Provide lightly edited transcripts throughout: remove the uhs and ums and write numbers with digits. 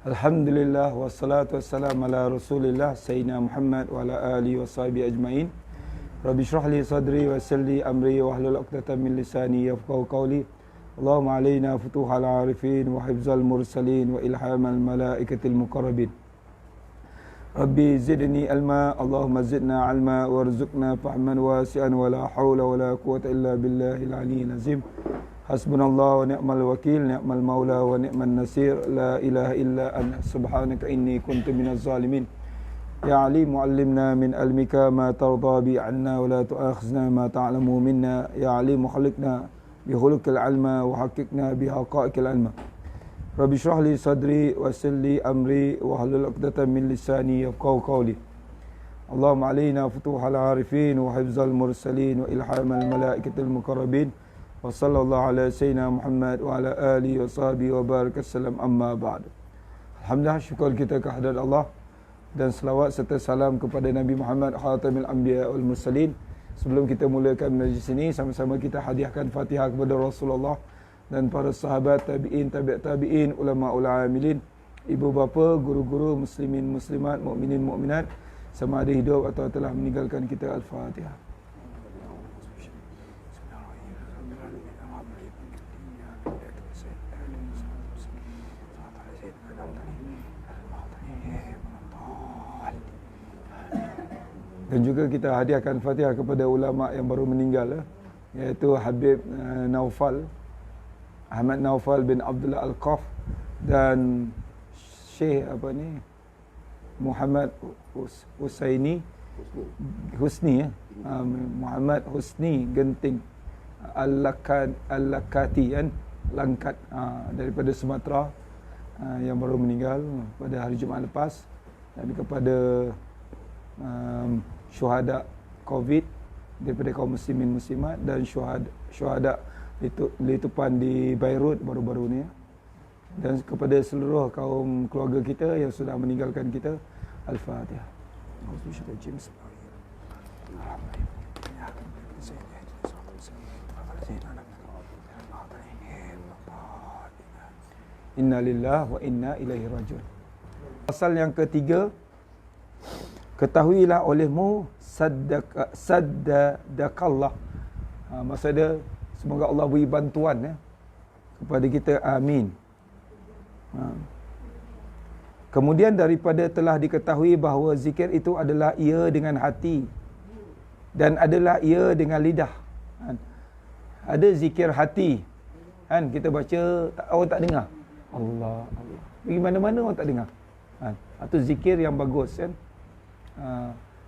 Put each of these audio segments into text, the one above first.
Alhamdulillah wassalatu wassalamu ala Rasulillah Sayyidina Muhammad wa ala alihi wa sahbihi ajma'in. Rabbi shrah li sadri wa yassir li amri wa hlul 'uqdatam min lisani yafqahu qawli. Allahumma alaina futuhal arifin wa hifzal mursalin wa ilhamal malaikatil muqarrabin. Rabbi zidni ilma, Allahumma zidna ilma warzuqna fahman wasi'an wa la hawla wa la quwwata illa billahil aliyyil azim. Hasbunallah wa ni'mal wakil, ni'mal maula wa ni'man nasir, la ilaha illa anta subhanaka inni kuntu minaz zalimin. Ya Ali muallimna min ilmika ma tarda bi anna wa la tu'akhizna ma ta'lamu minna. Ya Ali muhallikna bi khuluqil ilma wa haqiqna bi haqa'iqil ilma. Rabbi shrah li sadri wa yassir li amri wa hlul 'uqdatam min lisani yafqahu qawli. Allahumma alaina futuhal arifin wa hifzal mursalin wa ilhamal malaikatil muqarrabin. Wa sallallahu ala sayyidina Muhammad wa ala alihi wa sahbihi wa baraka sallam, amma ba'd. Alhamdulillah, syukur kita kehadirat Allah dan selawat serta salam kepada Nabi Muhammad khatamil anbiya wal mursalin. Sebelum kita mulakan majlis ini, sama-sama kita hadiahkan Fatihah kepada Rasulullah dan para sahabat, tabi'in, tabi'in, ulama amilin, ibu bapa, guru-guru, muslimin, muslimat, mukminin, mukminat, sama ada hidup atau telah meninggalkan kita. Al-Fatihah. Dan juga kita hadiahkan Fatihah kepada ulama yang baru meninggal, iaitu Habib Naufal, Ahmad Naufal bin Abdullah Al-Qaf, dan Syekh Muhammad Husni Muhammad Husni Genting Al-Lakati kan, Langkat, daripada Sumatera, yang baru meninggal pada hari Jumaat lepas. Dan kepada syuhada Covid daripada kaum muslimin muslimat dan syuhada letupan di Beirut baru-baru ni, dan kepada seluruh kaum keluarga kita yang sudah meninggalkan kita. Al-Fatihah. Inna lillahi wa inna ilaihi rajiun. Pasal yang ketiga, ketahuilah olehmu saddaqallah. Maksudnya semoga Allah beri bantuan kepada kita, amin. Kemudian daripada telah diketahui bahawa zikir itu adalah ia dengan hati dan adalah ia dengan lidah. Ada zikir hati kan, kita baca orang tak dengar, Allah Allah, pergi mana-mana orang tak dengar. Atau zikir yang bagus kan,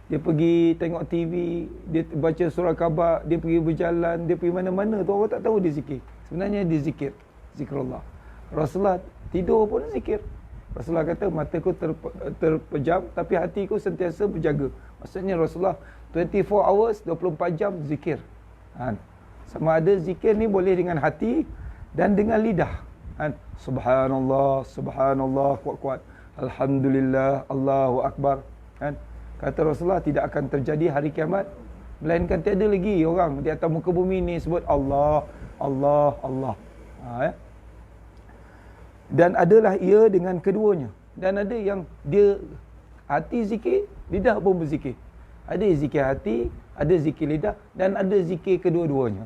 dia pergi tengok TV, dia baca surah khabar, dia pergi berjalan, dia pergi mana-mana tu orang tak tahu dia zikir. Sebenarnya dia zikir, zikrullah. Rasulullah tidur pun zikir. Rasulullah kata mataku terpejam tapi hatiku sentiasa berjaga. Maksudnya Rasulullah 24 hours, 24 jam zikir. Sama ada zikir ni boleh dengan hati dan dengan lidah. Subhanallah, subhanallah, kuat-kuat. Alhamdulillah, Allahu Akbar. Kata Rasulullah, tidak akan terjadi hari kiamat melainkan tiada lagi orang di atas muka bumi ni sebut Allah, Allah, Allah. Dan adalah ia dengan keduanya. Dan ada yang dia hati zikir, lidah pun berzikir. Ada zikir hati, ada zikir lidah, dan ada zikir kedua-duanya.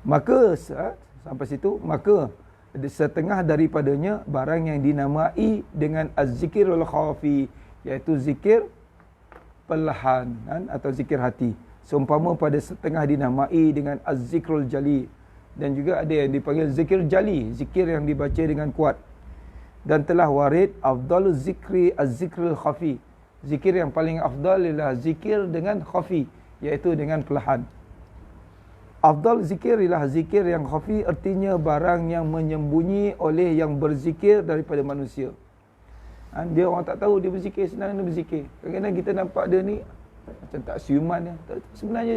Maka sampai situ, maka setengah daripadanya barang yang dinamai dengan az-zikirul khafi, iaitu zikir perlahan atau zikir hati. Seumpama pada setengah dinamai dengan az-zikrul jali, dan juga ada yang dipanggil zikir jali, zikir yang dibaca dengan kuat. Dan telah warid afdaluz zikri az-zikrul khafi, zikir yang paling afdal ialah zikir dengan khafi, iaitu dengan perlahan. Afdal zikir ialah zikir yang khafi, artinya barang yang menyembunyi oleh yang berzikir daripada manusia. Dia orang tak tahu dia berzikir, senang dia berzikir. Kadang-kadang kita nampak dia ni macam tak siuman dia. Sebenarnya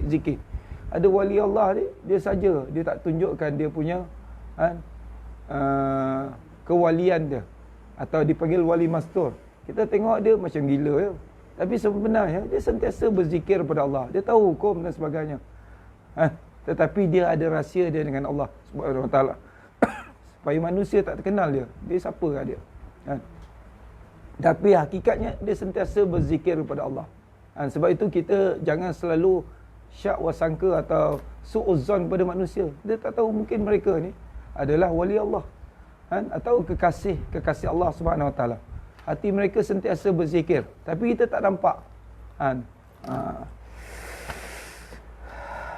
zikir. Ada wali Allah dia saja, dia tak tunjukkan dia punya kewalian dia, atau dipanggil wali mastur. Kita tengok dia macam gila ya. Tapi sebenarnya dia sentiasa berzikir kepada Allah. Dia tahu hukum dan sebagainya. Tetapi dia ada rahsia dia dengan Allah Subhanahu Wa Taala. Supaya manusia tak terkenal dia. Dia siapa kat dia? Tapi hakikatnya dia sentiasa berzikir kepada Allah. Sebab itu kita jangan selalu syak wasangka atau su'uzzon kepada manusia. Dia tak tahu mungkin mereka ni adalah wali Allah. Atau kekasih Allah Subhanahu Wa Taala. Hati mereka sentiasa berzikir, tapi kita tak nampak.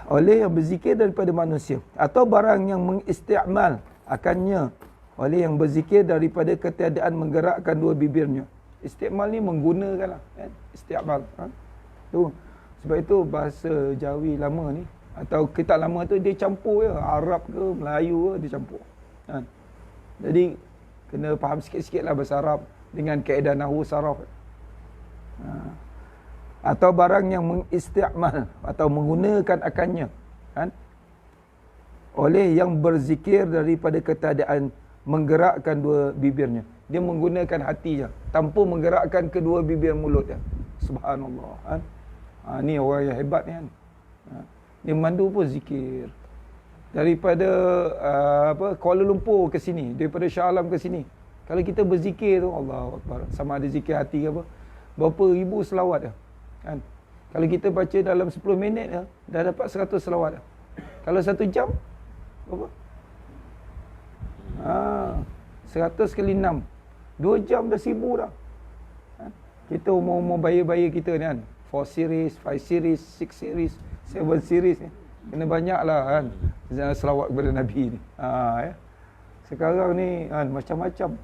Oleh yang berzikir daripada manusia, atau barang yang mengisti'mal akannya oleh yang berzikir daripada ketiadaan menggerakkan dua bibirnya. Isti'mal ni menggunakan lah, isti'mal. Tu. Sebab itu bahasa Jawi lama ni, atau kitab lama tu dia campur ya, Arab ke Melayu ke dia campur. Jadi kena faham sikit-sikit lah bahasa Arab dengan kaedah nahwu saraf. Atau barang yang mengisti'mal atau menggunakan akannya oleh yang berzikir daripada ketiadaan menggerakkan dua bibirnya. Dia menggunakan hatinya tanpa menggerakkan kedua bibir mulutnya. Subhanallah. Ni orang yang hebat ni kan. Dia mandu pun zikir. Daripada Kuala Lumpur ke sini, daripada Shah Alam ke sini. Kalau kita berzikir tu, Allahu Akbar, sama ada zikir hati ke apa, berapa ribu selawat dah. Kalau kita baca dalam 10 minit dah dapat 100 selawat dah. Kalau 1 jam, berapa? 100 kali 6. 2 jam dah 1000 dah. Kita umur bayi-bayi kita ni kan, 4 series, 5 series, 6 series, 7 series ni. Kena banyak lah kan, selawat kepada Nabi ni. Ya. Sekarang ni macam-macam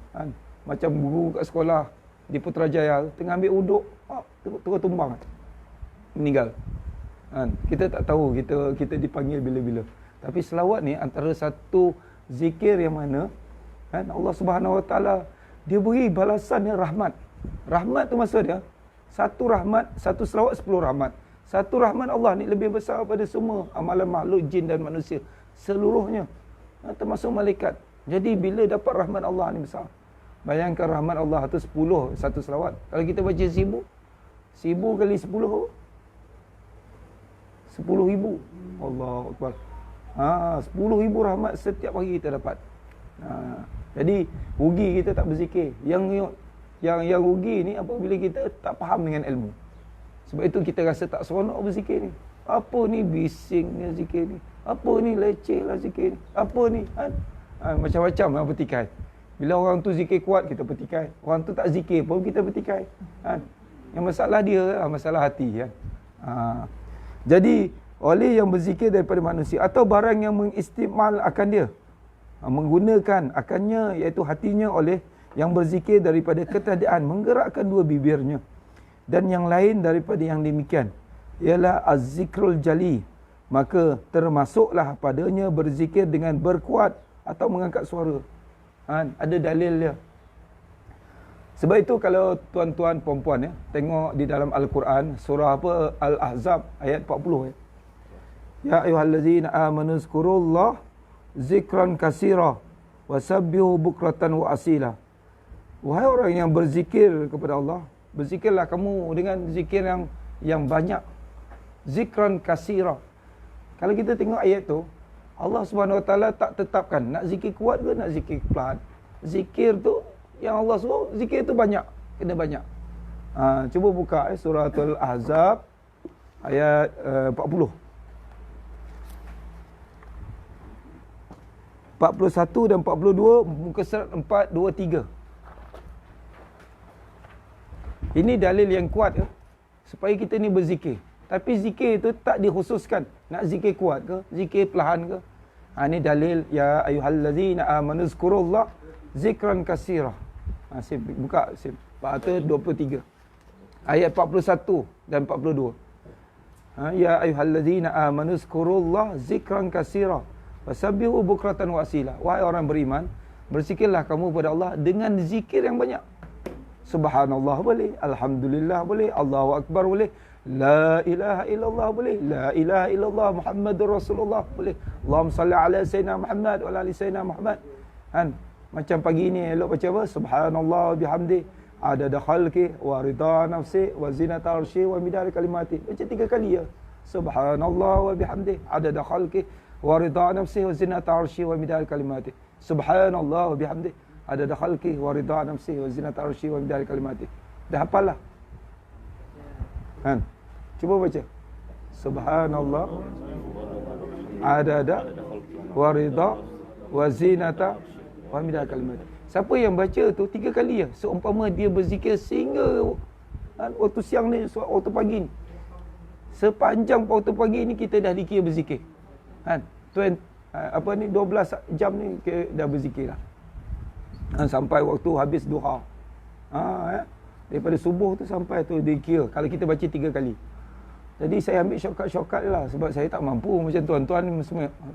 macam guru kat sekolah di Putrajaya tengah ambil uduk, terus tumbang, meninggal. Kita tak tahu kita dipanggil bila-bila. Tapi selawat ni antara satu zikir yang mana Allah Subhanahu Wa Taala dia beri balasan yang rahmat. Rahmat tu maksud dia satu rahmat, satu selawat 10 rahmat. Satu rahmat Allah ni lebih besar daripada semua amalan makhluk jin dan manusia seluruhnya, termasuk malaikat. Jadi bila dapat rahmat Allah ni besar. Bayangkan rahmat Allah tu 10 satu selawat. Kalau kita baca 1000 kali 10 apa? 10,000. Allahu Akbar. 10,000 rahmat setiap hari kita dapat. Jadi rugi kita tak berzikir. Yang rugi ni apabila kita tak faham dengan ilmu. Sebab itu kita rasa tak seronok berzikir ni. Apa ni bisingnya zikir ni? Apa ni leceh lah zikir ni? Apa ni? Macam-macam lah petikai. Bila orang tu zikir kuat, kita petikai. Orang tu tak zikir pun kita petikai. Yang masalah dia lah, masalah hati. Jadi, oleh yang berzikir daripada manusia, atau barang yang mengistimal akan dia, menggunakan akannya, iaitu hatinya, oleh yang berzikir daripada ketiadaan menggerakkan dua bibirnya. Dan yang lain daripada yang demikian, ialah az-zikrul jali. Maka termasuklah padanya berzikir dengan berkuat atau mengangkat suara. Ada dalil dia. Sebab itu kalau tuan-tuan puan-puan tengok di dalam Al-Quran surah apa, Al-Ahzab ayat 40 Ya ayyuhallazina amanu zkurullah zikran katsira wasabbihu bukratan wa asila. Wahai orang yang berzikir kepada Allah, berzikirlah kamu dengan zikir yang banyak. Zikran katsira. Kalau kita tengok ayat tu, Allah Subhanahu Wa Taala tak tetapkan nak zikir kuat ke nak zikir pelan. Zikir tu yang Allah suruh, zikir tu banyak, kena banyak. Cuba buka surah Al-Ahzab ayat 40. 41 dan 42 muka surat 423. Ini dalil yang kuat supaya kita ni berzikir. Tapi zikir itu tak dikhususkan nak zikir kuat ke, zikir perlahan ke. Ini dalil ya ayyuhallazina amanu zkurullah zikran katsira. Sim buka sim 423. Ayat 41 dan 42. Ya ayyuhallazina amanu zkurullah zikran katsira wasabbihu bukratan wa asila. Wahai orang beriman, berzikirlah kamu kepada Allah dengan zikir yang banyak. Subhanallah boleh, Alhamdulillah boleh, Allahu Akbar boleh, La ilaha illallah boleh, La ilaha illallah Muhammadur Rasulullah boleh, Allahumma salli ala Sayyidina Muhammad wa ala ali Sayyidina Muhammad. Kan? Macam pagi ni elok baca apa? Subhanallah bihamdi, adada khalqi wa ridha nafsi wa zinata arsy wa midad kalimati. Baca 3 kali ya. Subhanallah wa bihamdi, adada khalqi wa ridha nafsi wa zinata arsy wa midad kalimati. Subhanallah wa bihamdi, adada khalqi wa ridha nafsi wa zinata arsy wa midad kalimati. Dah hafal lah. Kan? Cuba baca. Subhanallah adada wa ridha wa zinata wa midad kalimati. Siapa yang baca tu 3 kali ya, seumpama dia berzikir sehingga waktu siang ni, waktu pagi ni. Sepanjang waktu pagi ni kita dah dikira berzikir. Kan? 12 jam ni kita dah berzikir lah. Sampai waktu habis duha. Daripada subuh tu sampai tu dikira. Kalau kita baca 3 kali. Jadi saya ambil shortcut lah. Sebab saya tak mampu macam tuan-tuan ni,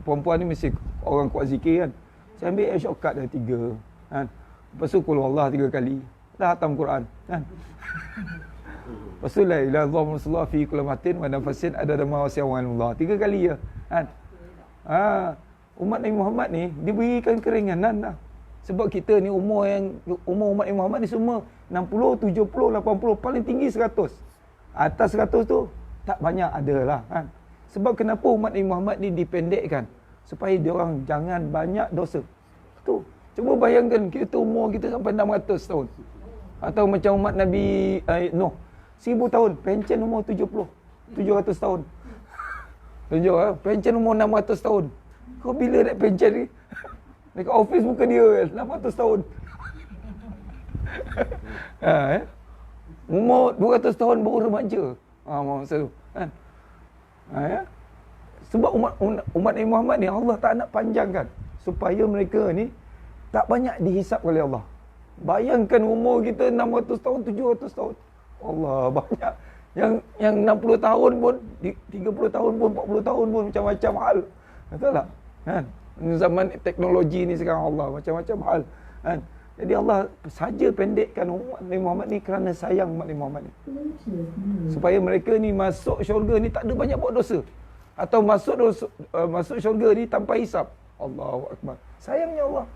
perempuan ni mesti orang kuat zikir kan. Saya ambil shortcut dah 3. Kan? Lepas tu qul huwallah 3 kali. Dah khatam Quran. Kan? Lepas tu la ilaha illallah Rasulullah fi kulli matin wa nafasin adada ma wasi'allah. 3 kali ya. Kan? Umat Nabi Muhammad ni diberikan keringanan lah. Sebab kita ni umur umat Nabi Muhammad ni semua 60, 70, 80, paling tinggi 100. Atas 100 tu tak banyak ada lah kan. Sebab kenapa umat Nabi Muhammad ni dipendekkan? Supaya dia orang jangan banyak dosa. Tu. Cuba bayangkan kita umur kita sampai 600 tahun. Atau macam umat Nabi Nuh 1000 tahun, pencen umur 70, 700 tahun. Tunjuk pencen umur 600 tahun. Kau bila nak pencen ni? Dekat office muka dia 800 tahun. Umur 200 tahun baru remaja. Masa tu kan. Sebab umat Nabi Muhammad ni Allah tak nak panjangkan supaya mereka ni tak banyak dihisap oleh Allah. Bayangkan umur kita 600 tahun, 700 tahun. Allah banyak. Yang 60 tahun pun, 30 tahun pun, 40 tahun pun macam-macam hal. Betul tak? Kan? Zaman teknologi ni sekarang Allah macam-macam hal. Kan? Jadi Allah saja pendekkan umat Nabi Muhammad ni kerana sayang umat Nabi Muhammad ni. Supaya mereka ni masuk syurga ni tak ada banyak buat dosa. Atau masuk syurga ni tanpa hisap. Allahu Akbar. Sayangnya Allah.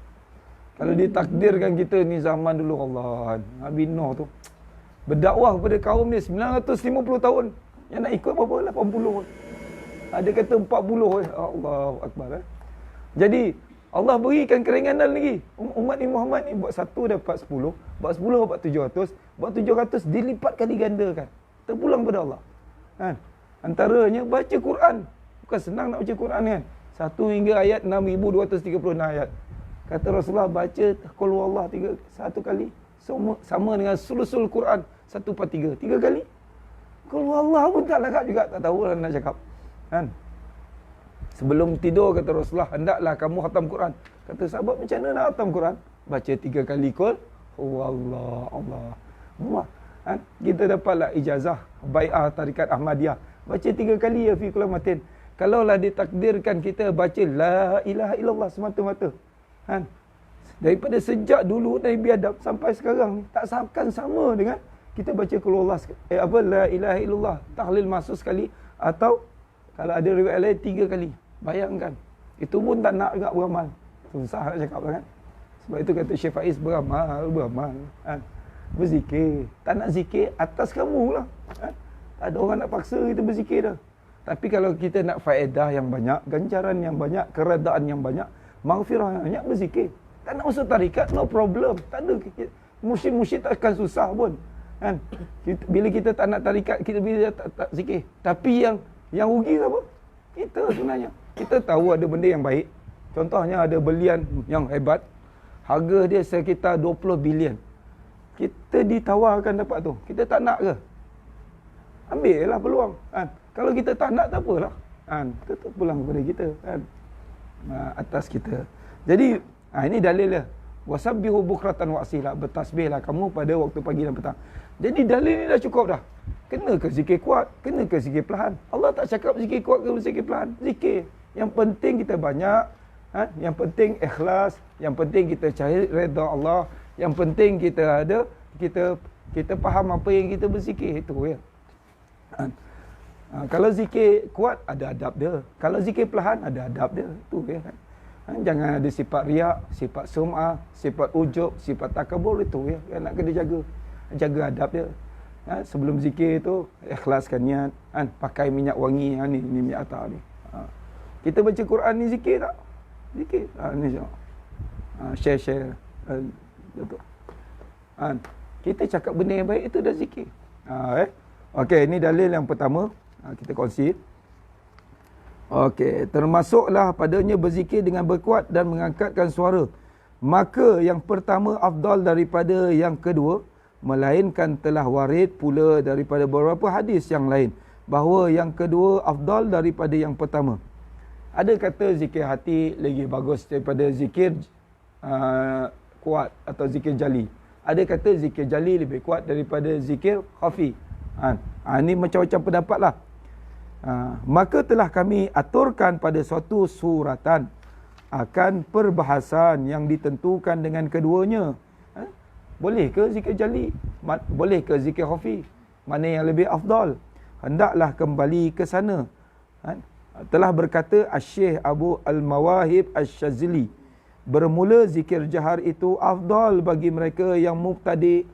Kalau ditakdirkan kita ni zaman dulu Allah, Nabi Nuh tu berdakwah kepada kaum ni 950 tahun. Yang nak ikut berapa? 80. Ada kata 40. Allahu Akbar. Jadi Allah berikan keringanan lagi. Umat Nabi Muhammad ni buat 1 dapat 10, buat 10 dapat 700, buat 700 dilipat kali gandakan. Terpulang pada Allah. Kan? Antaranya baca Quran. Bukan senang nak baca Quran kan. 1 hingga ayat 6236 ayat. Kata Rasulullah baca qul huwallah 1 kali sama dengan sulusul Quran 1/3. 3 kali. Qul huwallah pun tak lengkap juga, tak tahu lah nak cakap. Kan? Sebelum tidur kata Rasulullah, hendaklah kamu khatam Quran. Kata sahabat, macam mana nak khatam Quran? Baca 3 kali qul huwallah Allah. Kan? Kita dapatlah ijazah bai'ah tarikat Ahmadiyah. Baca 3 kali ya fi kulli matin. Kalaulah ditakdirkan kita baca la ilaha illallah semata-mata. Kan? Daripada sejak dulu Nabi Adam sampai sekarang ni tak akan sama dengan kita baca qul huwallah la ilaha illallah tahlil masuk sekali, atau kalau ada riwayat lain 3 kali. Bayangkan. Itu pun tak nak juga beramal. Susah nak cakap kan. Sebab itu kata Syekh Faiz, beramal. Kan? Berzikir. Tak nak zikir atas kamu lah. Kan? Tak ada orang nak paksa kita berzikir dah. Tapi kalau kita nak faedah yang banyak, ganjaran yang banyak, keredaan yang banyak, maghfirah yang banyak, berzikir. Tak nak masuk tarikat, no problem. Tak ada. Mursyid takkan susah pun. Kan? Bila kita tak nak tarikat, kita bila tak zikir. Tapi yang rugi apa? Kita sebenarnya. Kita tahu ada benda yang baik. Contohnya ada belian yang hebat. Harga dia sekitar 20 bilion. Kita ditawarkan dapat tu. Kita tak nak ke? Ambil lah peluang. Kan? Kalau kita tak nak, tak apalah. Kan? Kita pulang kepada kita. Kan? Atas kita. Jadi, ini dalil dia. Wasabbihu bukratan wa asila. Bertasbihlah kamu pada waktu pagi dan petang. Jadi dalil ni dah cukup dah. Kena ke zikir kuat? Kena ke zikir perlahan? Allah tak cakap zikir kuat ke zikir perlahan. Zikir. Yang penting kita banyak. Yang penting ikhlas. Yang penting kita cari redha Allah. Yang penting kita kita faham apa yang kita berzikir itu ya. Kalau zikir kuat ada adab dia. Kalau zikir perlahan ada adab dia. Itu ya kan. Jangan ada sifat riak, sifat sum'ah, sifat ujub, sifat takabur itu ya. Yang nak kena jaga. Jaga adab dia. Sebelum zikir tu ikhlaskan niat, pakai minyak wangi ni minyak atar ni. Kita baca Quran ni zikir tak? Zikir. Ni share. Betul. Kita cakap benda yang baik itu dah zikir. Okey, ini dalil yang pertama. Kita kongsi. Okey, termasuklah padanya berzikir dengan berkuat dan mengangkatkan suara. Maka yang pertama afdal daripada yang kedua, melainkan telah warid pula daripada beberapa hadis yang lain bahawa yang kedua afdal daripada yang pertama. Ada kata zikir hati lagi bagus daripada zikir kuat atau zikir jali. Ada kata zikir jali lebih kuat daripada zikir khafi. Ini macam-macam pendapat lah. Maka telah kami aturkan pada suatu suratan akan perbahasan yang ditentukan dengan keduanya. Boleh ke zikir jali? Boleh ke zikir khafi? Mana yang lebih afdal? Hendaklah kembali ke sana. Telah berkata Asy-Syaikh Abu Al-Mawahib Asy-Syazili, bermula zikir jahar itu afdal bagi mereka yang mubtadi'.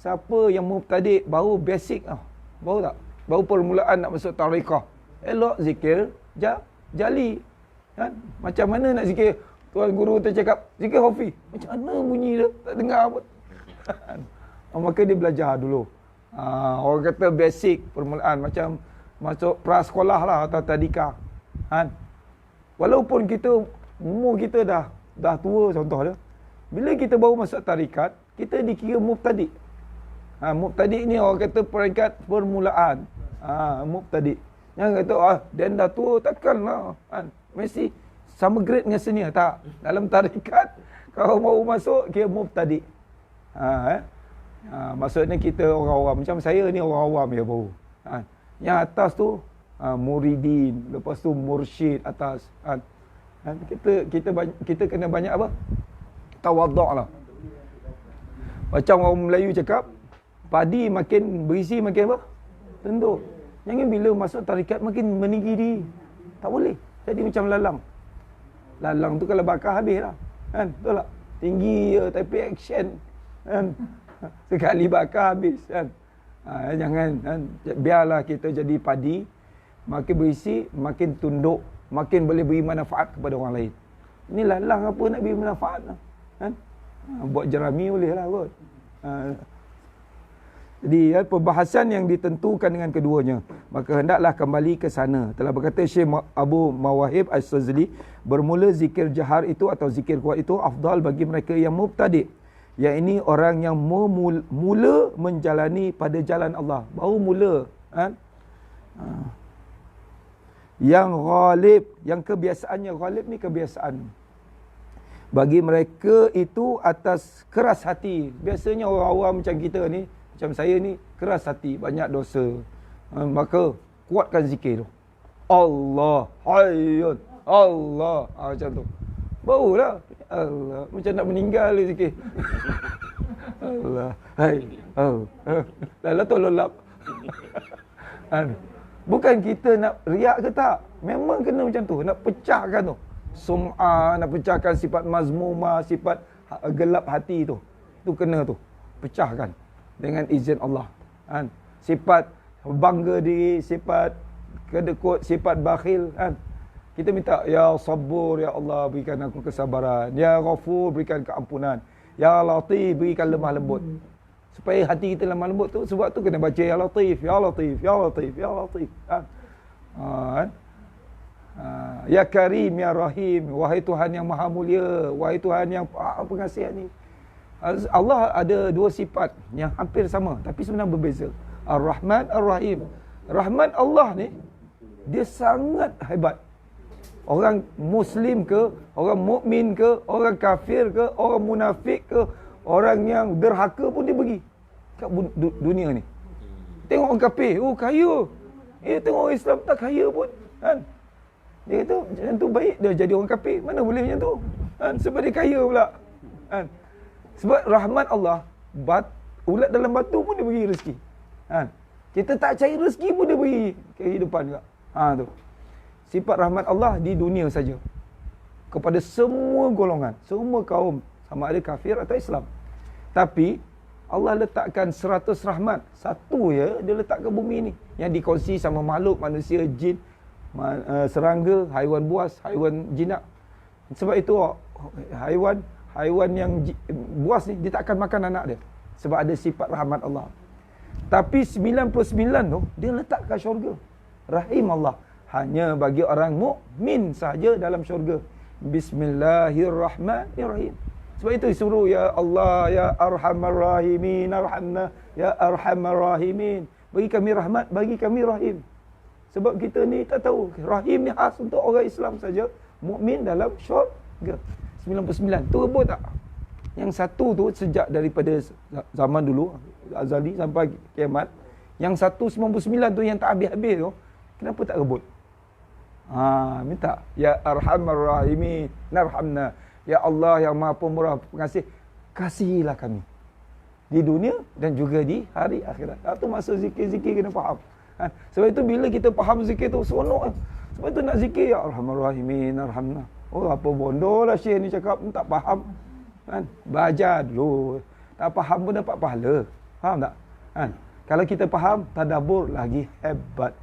Siapa yang mubtadi' baru basic baru tak? Baru permulaan nak masuk tarekah. Elok zikir jali. Kan? Macam mana nak zikir? Tuan guru tercakap zikir khafi. Macam mana bunyi dia? Tak dengar pun. Maka dia belajar dulu. Orang kata basic permulaan macam masuk prasekolah lah atau tadika. Walaupun kita umur kita dah tua contoh dia. Bila kita baru masuk tarikat, kita dikira mubtadi'. Mubtadi' ni orang kata peringkat permulaan. Mubtadi'. Yang kata dia dah tua takkanlah. Mesti sama grade dengan senior tak. Dalam tarikat kalau baru masuk kira mubtadi'. Maksudnya kita orang awam. Macam saya ni orang awam ya baru. Yang atas tu muridin, lepas tu mursyid atas. Kita kena banyak apa? Tawaduk lah. Macam orang Melayu cakap, padi makin berisi makin apa? Tenduk. Jangan bila masuk tarikat makin meninggi diri. Tak boleh. Jadi macam lalang. Lalang tu kalau bakar habis lah. Betul tak? Tinggi je tapi action. Sekali bakar habis. Jangan. Biarlah kita jadi padi. Makin berisi, makin tunduk. Makin boleh beri manfaat kepada orang lain. Ini lalang apa nak beri manfaat? Buat jerami boleh lah kot. Jadi perbahasan yang ditentukan dengan keduanya, maka hendaklah kembali ke sana. Telah berkata Syekh Abu Mawahib Asy-Syazili, bermula zikir jahar itu atau zikir kuat itu afdal bagi mereka yang mubtadi', yang ini orang yang mula menjalani pada jalan Allah, baru mula. Yang ghalib, yang kebiasaannya ghalib ni kebiasaan. Bagi mereka itu atas keras hati. Biasanya orang awam macam kita ni, macam saya ni, keras hati, banyak dosa. Maka kuatkan zikir tu. Allah hayyun, Allah. Macam tu. Barulah Allah, macam nak meninggal dia zikir. Allah, hai, Lala tolong lap. Bukan kita nak riak ke tak. Memang kena macam tu, nak pecahkan tu. Sum'ah, nak pecahkan sifat mazmumah, sifat gelap hati tu. Tu kena tu, pecahkan dengan izin Allah. Sifat bangga diri, sifat kedekut, sifat bakhil. Kita minta, Ya Sabur, Ya Allah berikan aku kesabaran. Ya Ghafur, berikan keampunan. Ya Latif, berikan lemah lembut. Supaya hati kita lemah lembut tu, sebab tu kena baca Ya Latif, Ya Latif, Ya Latif, Ya Latif. Ya Karim, Ya Rahim. Wahai Tuhan yang maha mulia, wahai Tuhan yang pengasihan ni. Allah ada dua sifat yang hampir sama tapi sebenarnya berbeza. Ar-Rahman, Ar-Rahim. Rahman Allah ni, dia sangat hebat. Orang Muslim ke, orang mukmin ke, orang kafir ke, orang munafik ke, orang yang derhaka pun dia pergi kat dunia ni. Tengok orang kafir, kaya. Tengok orang Islam tak kaya pun. Dia kata macam tu baik dia jadi orang kafir. Mana boleh macam tu? Sebab dia kaya pula. Sebab rahmat Allah, ulat dalam batu pun dia bagi rezeki. Kita tak cari rezeki pun dia bagi kehidupan juga. Tu. Sifat rahmat Allah di dunia saja. Kepada semua golongan, semua kaum, sama ada kafir atau Islam. Tapi Allah letakkan 100 rahmat. Satu ya dia letak ke bumi ni yang dikongsi sama makhluk, manusia, jin, serangga, haiwan buas, haiwan jinak. Sebab itu haiwan yang buas ni dia tak akan makan anak dia sebab ada sifat rahmat Allah. Tapi 99 tu dia letak kat syurga. Rahim Allah hanya bagi orang mukmin saja dalam syurga. Bismillahirrahmanirrahim. Sebab itu disuruh ya Allah ya Arhamar Rahimin arhamna ya Arhamar Rahimin. Bagi kami rahmat, bagi kami rahim. Sebab kita ni tak tahu rahim ni khas untuk orang Islam saja, mukmin dalam syurga. 99 tu rebut tak? Yang satu tu sejak daripada zaman dulu azali sampai kiamat. Yang 199 tu yang tak habis-habis tu, kenapa tak rebut? Minta ya Arhamar Rahimin narhamna. Ya Allah yang Maha Pemurah pengasih, kasihilah kami di dunia dan juga di hari akhirat. Itu maksud zikir-zikir kena faham. Sebab itu bila kita faham zikir tu seronok. Sebab itu nak zikir ya Arhamar Rahimin narhamna. Apa bodoh lah Syekh ni cakap, tak faham. Belajar dulu. Tak faham pun dapat pahala. Faham tak? Kalau kita faham, tadabbur lagi hebat.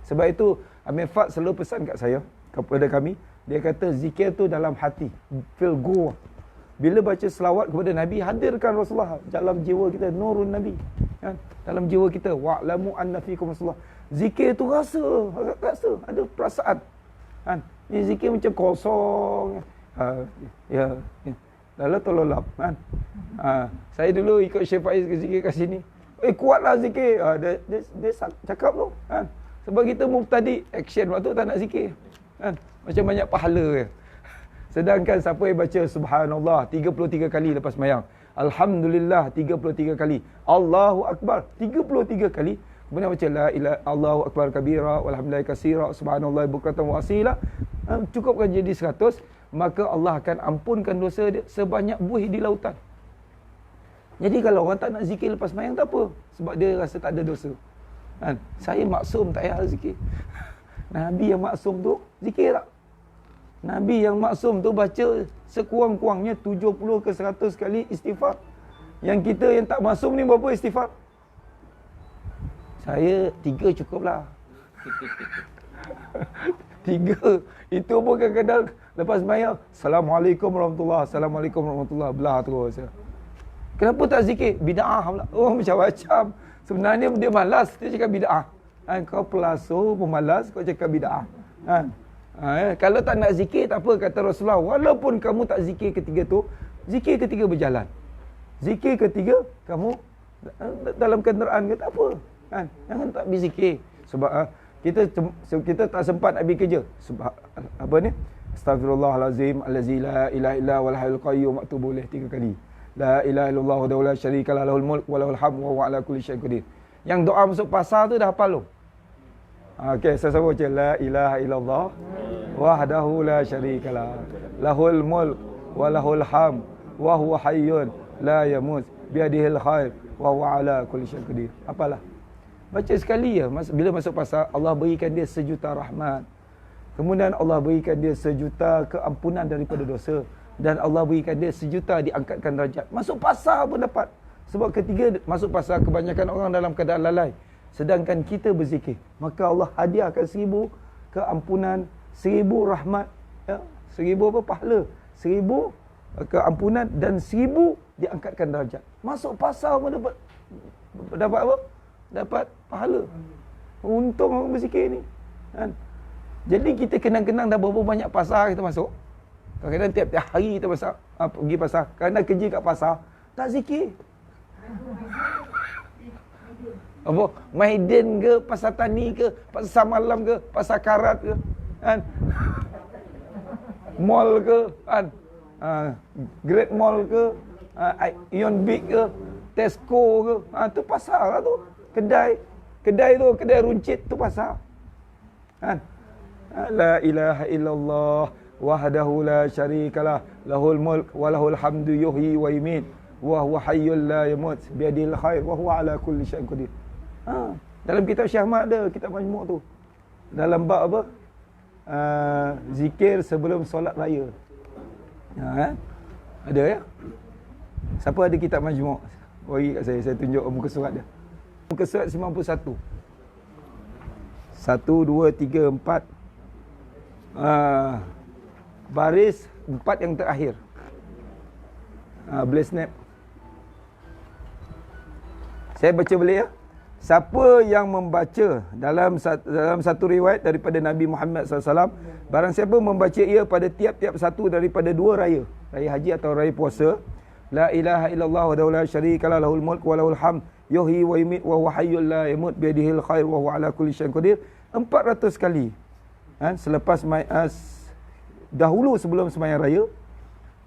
Sebab itu Amir Fad selalu pesan kat saya, kepada kami, dia kata zikir tu dalam hati, feel go. Bila baca selawat kepada Nabi, hadirkan Rasulullah dalam jiwa kita, nurun Nabi. Dalam jiwa kita, wa'lamu anna fikum Rasulullah. Zikir tu rasa, ada perasaan. Ni zikir macam kosong. Ya. Lalu tololap. Saya dulu ikut Syekh Faiz ke zikir kat sini. Kuatlah zikir. Dia cakap tu. Sebab kita mubtadi, action waktu tak nak zikir. Macam banyak pahala je. Sedangkan siapa yang baca subhanallah 33 kali lepas mayang, alhamdulillah 33 kali, Allahu akbar 33 kali, kemudian baca la ilaha Allahu akbar kabira walhamdulillahi katsira subhanallah bukratan wa asila, cukupkan jadi 100, maka Allah akan ampunkan dosa dia sebanyak buih di lautan. Jadi kalau orang tak nak zikir lepas mayang tak apa, sebab dia rasa tak ada dosa. Saya maksum tak payah zikir. Nabi yang maksum tu zikir tak? Nabi yang maksum tu baca sekurang-kurangnya 70 ke 100 kali istighfar. Yang kita yang tak maksum ni berapa istighfar? Saya 3 cukup lah. 3. Itu pun kadang-kadang lepas mayang, Assalamualaikum warahmatullahi, Assalamualaikum warahmatullahi, belah terus. Kenapa tak zikir? Bid'ah pula. Macam-macam. Sebenarnya dia malas, dia cakap bid'ah. Kau pelasuh, pemalas, kau cakap bid'ah. Kalau tak nak zikir, tak apa, kata Rasulullah. Walaupun kamu tak zikir ketiga tu, zikir ketiga berjalan. Zikir ketiga, kamu dalam kenderaan ke, tak apa. Jangan tak berzikir. Sebab kita tak sempat nak pergi kerja. Sebab apa ni? Astaghfirullahalazim allazi la ilaha illa wal hayyul qayyum, waktu boleh 3 kali. La ilaha illallah wahdahu la syarikalah lahul mulk wa lahul hamdu wa huwa ala kulli syai'in qadir. Yang doa masuk pasar tu dah hafal lu. Okey, saya sebut je la ilaha illallah wahdahu la syarikalah lahul mulk wa lahul hamd wa huwa hayyun la yamut biadihil khair wa huwa ala kulli syai'in qadir. Apalah. Baca sekali ya, bila masuk pasar Allah berikan dia 1 juta rahmat. Kemudian Allah berikan dia 1 juta keampunan daripada dosa, dan Allah berikan dia 1 juta diangkatkan darjat. Masuk pasar pun dapat. Sebab ketiga masuk pasar kebanyakan orang dalam keadaan lalai, sedangkan kita berzikir, maka Allah hadiahkan 1000 keampunan, 1000 rahmat, 1000 apa pahala, 1000 keampunan dan 1000 diangkatkan darjat. Masuk pasar pun dapat apa? Dapat pahala. Untung orang berzikir ni. Jadi kita kenang-kenang dah berapa banyak pasar kita masuk. Kadang-kadang tiap-tiap hari kita pergi pasar. Kadang kerja kat pasar, tak zikir. Apa? Maiden ke, pasar tani ke, pasar malam ke, pasar karat ke, mall ke, Great Mall ke, Ion Big ke, Tesco ke, tu pasar lah tu. Kedai tu, kedai runcit tu pasar. La ilaha illallah wahdahu la syarikalah lahul mulk wa lahul hamdu yuhyi wa yumiit wa huwa hayyul la yamut biadil khair wa huwa ala kulli syai'in qadir. Dalam kitab Syekh Ahmad ada, kitab Majmu' tu. Dalam bab apa? Zikir sebelum solat raya. Ada ya? Siapa ada kitab Majmu'? Bagi kat saya tunjuk muka surat dia. Muka surat 91. 1, 2, 3, 4. Baris 4 yang terakhir. Boleh snap. Saya baca balik ya. Siapa yang membaca dalam satu riwayat daripada Nabi Muhammad SAW, barang siapa membaca ia pada tiap-tiap satu daripada dua raya, raya haji atau raya puasa, la ilaha illallah wa la syarika lah, lahul mulk wa lahul hamd, yuhyi wa yumiit wa huwa hayyul la yamut biyadihil khair wa huwa ala kulli syai'in qadir, 400 kali. Selepas dahulu sebelum sembahyang raya,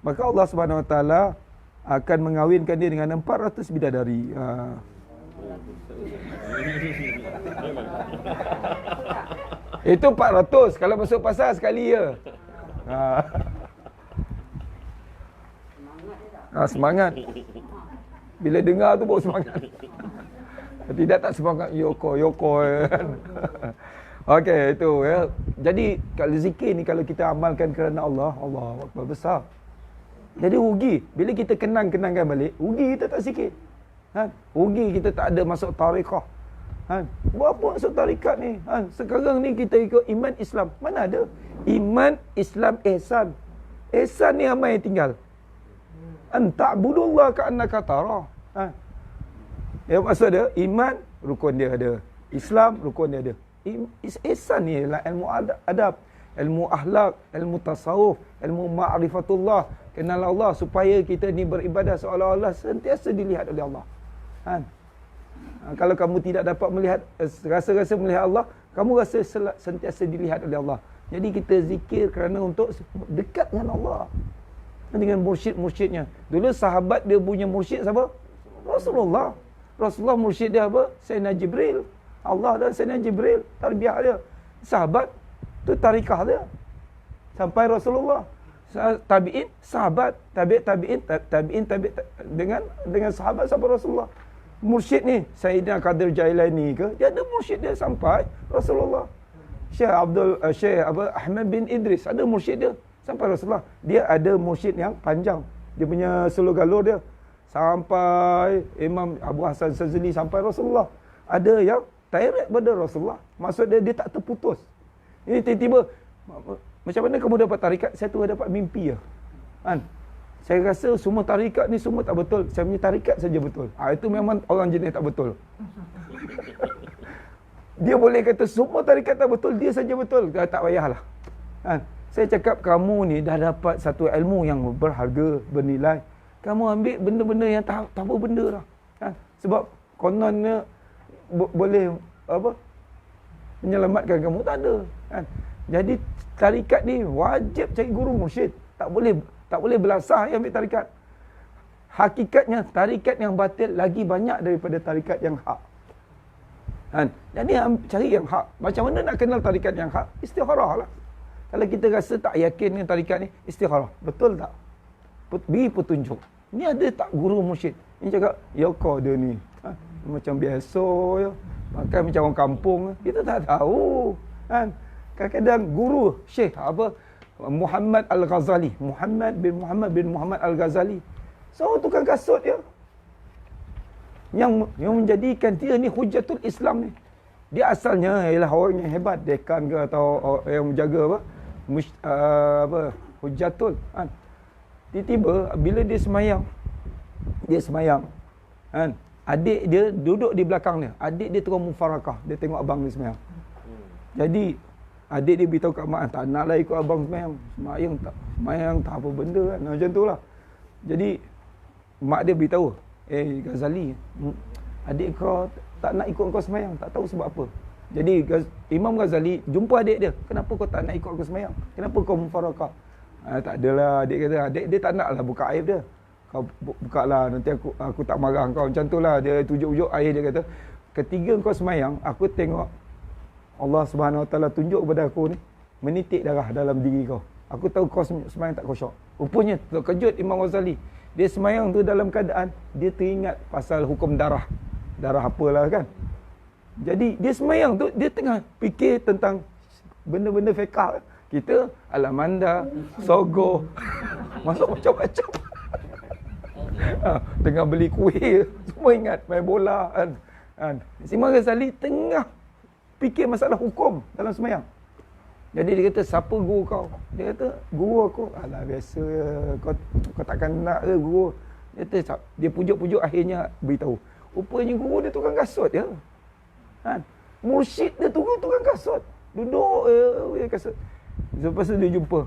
maka Allah Subhanahu Wa Taala akan mengawinkan dia dengan 400 bidadari. Itu 400 kalau masuk pasar sekali ya. Semangat. Bila dengar tu baru semangat. Tidak tak semangat yoko kan. Okey, itu ya. Jadi kalau zikir ni kalau kita amalkan kerana Allah, Allah Akbar besar. Jadi rugi bila kita kenangkan balik, rugi kita tak zikir. Rugi kita tak ada masuk tarekah. Buat apa masuk tarekat ni? Sekarang ni kita ikut iman Islam. Mana ada? Iman, Islam, ihsan. Ihsan ni ramai yang tinggal. Ta'budullah ka'annaka tarah. Ya, maksud dia, iman, rukun dia ada. Islam, rukun dia ada. Ihsan ni ialah ilmu adab, ilmu akhlak, ilmu tasawuf, ilmu ma'rifatullah. Kenal Allah supaya kita ni beribadah seolah-olah sentiasa dilihat oleh Allah. Kalau kamu tidak dapat melihat, rasa-rasa melihat Allah, kamu rasa sentiasa dilihat oleh Allah. Jadi kita zikir kerana untuk dekat dengan Allah, dengan mursyid-mursyidnya. Dulu sahabat dia punya mursyid siapa? Rasulullah. Rasulullah mursyid dia apa? Sayyidina Jibril. Allah dan Sayyidina Jibril, tarbiyah dia. Sahabat tu tarikah dia sampai Rasulullah. Tabi'in, sahabat, tabi'in dengan sahabat sampai Rasulullah. Mursyid ni Sayyidina Qadir Jailani ke, dia ada mursyid dia sampai Rasulullah. Syekh Ahmad bin Idris ada mursyid dia sampai Rasulullah. Dia ada mursyid yang panjang, dia punya sulur galur dia sampai Imam Abu Hasan Sazili sampai Rasulullah. Ada yang direct pada Rasulullah, maksud dia tak terputus. Ini tiba-tiba, macam mana kamu dapat tarikat? Saya tu dapat mimpi ya. Saya rasa semua tarikat ni semua tak betul. Saya punya tarikat saja betul. Itu memang orang jenis tak betul. Dia boleh kata semua tarikat tak betul, dia saja betul. Tak payahlah. Saya cakap kamu ni dah dapat satu ilmu yang berharga, bernilai. Kamu ambil benda-benda yang tak apa benda lah. Sebab kononnya boleh menyelamatkan kamu, tak ada. Jadi tarikat ni wajib cari guru mursyid. Tak boleh belasah yang ambil tarikat. Hakikatnya tarikat yang batil lagi banyak daripada tarikat yang hak. Jadi cari yang hak. Macam mana nak kenal tarikat yang hak? Istikharah lah. Kalau kita rasa tak yakin dengan tarikat ni, istikharah. Betul tak? Beri petunjuk. Ni ada tak guru mursyid? Ini cakap, ya kau dia ni. Macam biasa ya. Makan macam orang kampung. Kita tak tahu. Kadang-kadang guru Syekh Muhammad Al-Ghazali, Muhammad bin Muhammad Al-Ghazali, so tukang kasut ya, yang menjadikan dia ni hujatul Islam ni. Dia asalnya ialah orang yang hebat, dekan ke atau yang menjaga hujatul. Tiba-tiba bila dia semayang, adik dia duduk di belakang dia, adik dia terus mufarakah, dia tengok abang dia semayang. Jadi adik dia beritahu kat mak, tak naklah ikut abang semayang tak apa benda kan, macam tu lah. Jadi mak dia beritahu, Ghazali, adik kau tak nak ikut kau semayang, tak tahu sebab apa. Jadi Imam Ghazali jumpa adik dia, kenapa kau tak nak ikut aku semayang, kenapa kau mufarakah? Tak adalah, adik kata, adik dia tak naklah buka aib dia. Kau buka lah, nanti aku tak marah kau, macam tu lah. Dia tujuk-ujuk, ayah dia kata, ketika kau semayang, aku tengok Allah Subhanahu Wa Taala tunjuk kepada aku ni, menitik darah dalam diri kau. Aku tahu kau semayang tak khusyuk. Rupanya terkejut Imam Ghazali. Dia semayang tu dalam keadaan dia teringat pasal hukum darah. Darah apalah kan. Jadi dia semayang tu dia tengah fikir tentang benda-benda fiqh. Kita alamanda, sogo, masuk macam-macam. Tengah beli kuih, semua ingat main bola kan. Imam Ghazali tengah fikir masalah hukum dalam semayang. Jadi dia kata, siapa guru kau? Dia kata, guru aku. Alah, biasa kau takkan nak ke guru? Dia kata, dia pujuk-pujuk akhirnya beritahu. Rupanya guru dia tukang kasut ya. Mursyid dia tukang kasut. Duduk kasut. Lepas tu dia jumpa.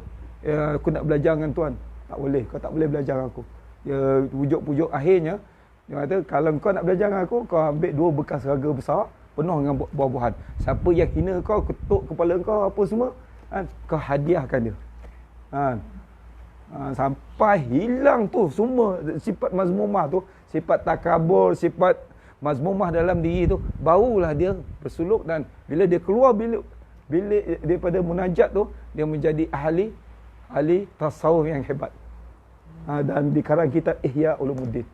Aku nak belajar dengan tuan. Tak boleh, kau tak boleh belajar dengan aku. Dia pujuk-pujuk akhirnya. Dia kata, kalau kau nak belajar dengan aku, kau ambil 2 bekas raga besar. Penuh dengan buah-buahan. Siapa yang hina kau, ketuk kepala kau, apa semua, kau hadiahkan dia. Sampai hilang tu semua sifat mazmumah tu, sifat takabur, sifat mazmumah dalam diri tu, barulah dia bersuluk. Dan bila dia keluar bilik daripada munajat tu, dia menjadi ahli tasawuf yang hebat. Dan di karang kitab Ihya Ulumuddin.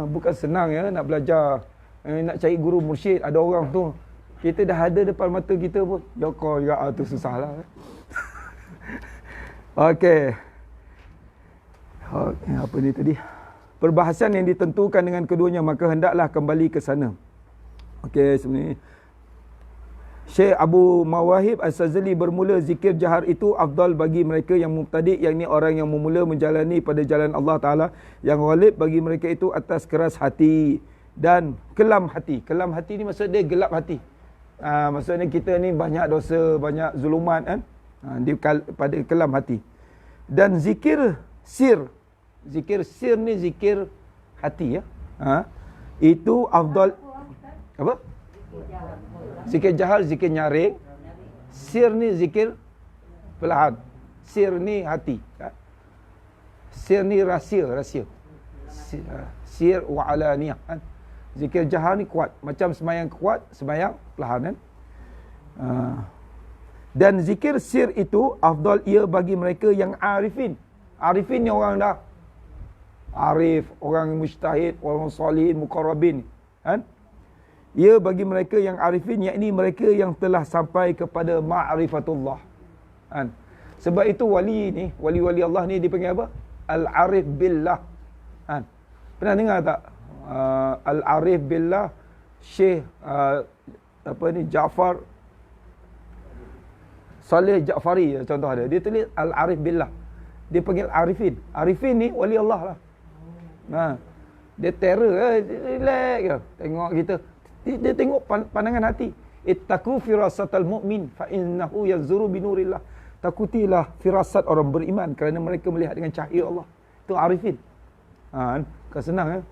Bukan senang ya nak belajar. Nak cari guru mursyid, ada orang tu kita dah ada depan mata kita pun kau ya tu susahlah. Okey. Apa ni tadi? Perbahasan yang ditentukan dengan keduanya, maka hendaklah kembali ke sana. Okey, sebenarnya Syekh Abu Mawahib As-Sazali bermula zikir jahar itu afdal bagi mereka yang mubtadi', yakni orang yang memula menjalani pada jalan Allah Ta'ala, yang ghalib bagi mereka itu atas keras hati dan kelam hati. Kelam hati ni maksud dia gelap hati. Maksudnya kita ni banyak dosa, banyak zulumat kan. Pada kelam hati. Dan zikir sir. Zikir sir ni zikir hati ya. Itu afdal. Apa? Zikir jahar, zikir nyaring. Sir ni zikir perlahan. Sir ni hati. Sir ni rahsia. Sir wa alaniyah kan. Zikir jahar ni kuat. Macam semayang kuat, semayang perlahan kan. Dan zikir sir itu afdal ia bagi mereka yang arifin. Arifin ni orang dah arif, orang mujtahid, orang salihin, muqarrabin kan. Ia bagi mereka yang arifin, yakni mereka yang telah sampai kepada ma'rifatullah kan. Sebab itu wali ni, wali-wali Allah ni dipanggil apa? Al-arif billah kan. Pernah dengar tak? Al-arif billah Syekh Ja'far Saleh Ja'fari contoh ada. Dia tulis Al-arif billah. Dia panggil arifin. Arifin ni wali Allah lah. Dia terror relax je. Tengok kita. Dia tengok pandangan hati. Ittaqu firasatal mu'min fa innahu yanzuru binurillah. Takutilah firasat orang beriman kerana mereka melihat dengan cahaya Allah. Itu arifin. Kan senang kan?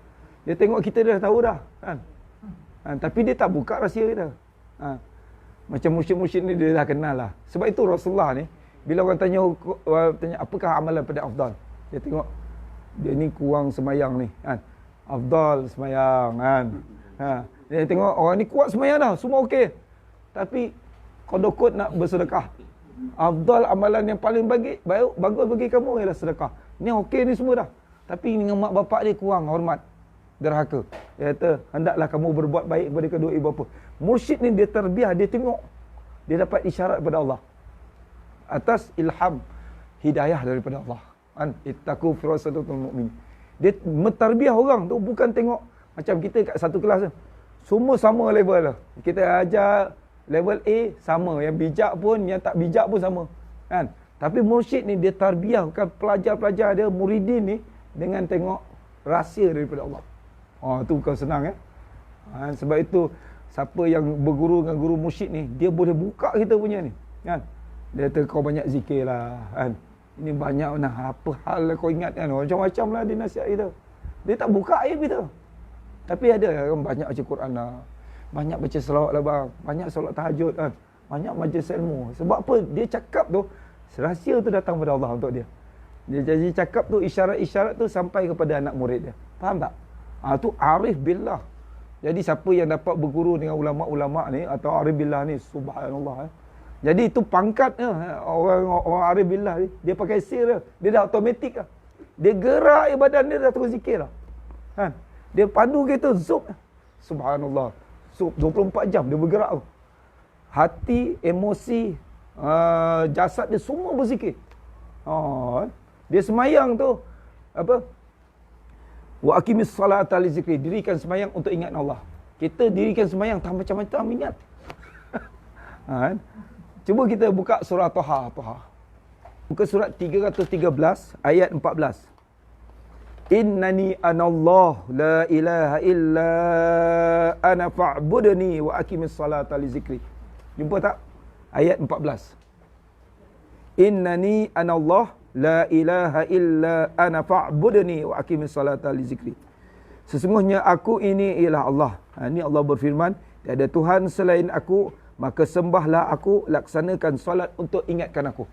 Dia tengok kita dah tahu dah kan. Tapi dia tak buka rahsia kita. Macam musyrik-musyrik ni dia dah kenal lah. Sebab itu Rasulullah ni bila orang tanya apakah amalan pada afdal, dia tengok dia ni kurang semayang ni kan. Afdal semayang kan. Dia tengok orang ni kuat semayang dah, semua okey. Tapi kodokot nak bersedekah. Afdal amalan yang paling bagus bagi kamu ialah sedekah. Ni okey ni semua dah. Tapi dengan mak bapak dia kurang hormat, derhaka. Dia kata, hendaklah kamu berbuat baik kepada kedua ibu bapa. Mursyid ni dia terbiah, dia tengok. Dia dapat isyarat daripada Allah. Atas ilham, hidayah daripada Allah. Ittaqu firasatul mu'min. Dia mentarbiah orang tu, bukan tengok macam kita kat satu kelas tu. Semua sama level lah. Kita ajar level A sama. Yang bijak pun, yang tak bijak pun sama. Kan? Tapi mursyid ni dia tarbiahkan pelajar-pelajar dia, muridin ni, dengan tengok rahsia daripada Allah. Tu bukan senang ya. Sebab itu siapa yang berguru dengan guru mursyid ni, dia boleh buka kita punya ni kan. Dia kata kau banyak zikir lah kan. Ini banyak apa hal kau ingat kan. Macam-macam lah dia nasihat kita. Dia tak buka aib kita. Tapi ada kan banyak baca Quran lah, banyak baca selawat lah bang, banyak solat tahajud kan, banyak majlis ilmu. Sebab apa? Dia cakap tu rahsia tu datang pada Allah untuk dia. Dia jadi cakap tu, isyarat-isyarat tu sampai kepada anak murid dia. Faham tak? Tu arif billah. Jadi siapa yang dapat berguru dengan ulama-ulama ni atau arif billah ni, subhanallah. Jadi itu pangkat orang arif billah ni, dia pakai sir dia dah automatik lah. Dia gerak badan dia dah terus zikir lah. Kan? Dia padu kereta, zup. Subhanallah. Zup, 24 jam dia bergerak tu. Hati, emosi, jasad dia semua berzikir. Dia semayang tu, apa? Wa aqimis salata li zikri. Dirikan semayang untuk ingat Allah. Kita dirikan semayang tak macam-macam ingat. Cuba kita buka surah Taha. Buka surat 313 ayat 14. Innani anallah la ilaha illa ana fa'budni wa aqimis salata li zikri. Jumpa tak? Ayat 14. Innani anallah la ilaha illa ana fa'budni wa aqimis salata li zikri. Sesungguhnya aku ini ialah Allah. Ini Allah berfirman, tiada Tuhan selain aku, maka sembahlah aku, laksanakan solat untuk ingatkan aku.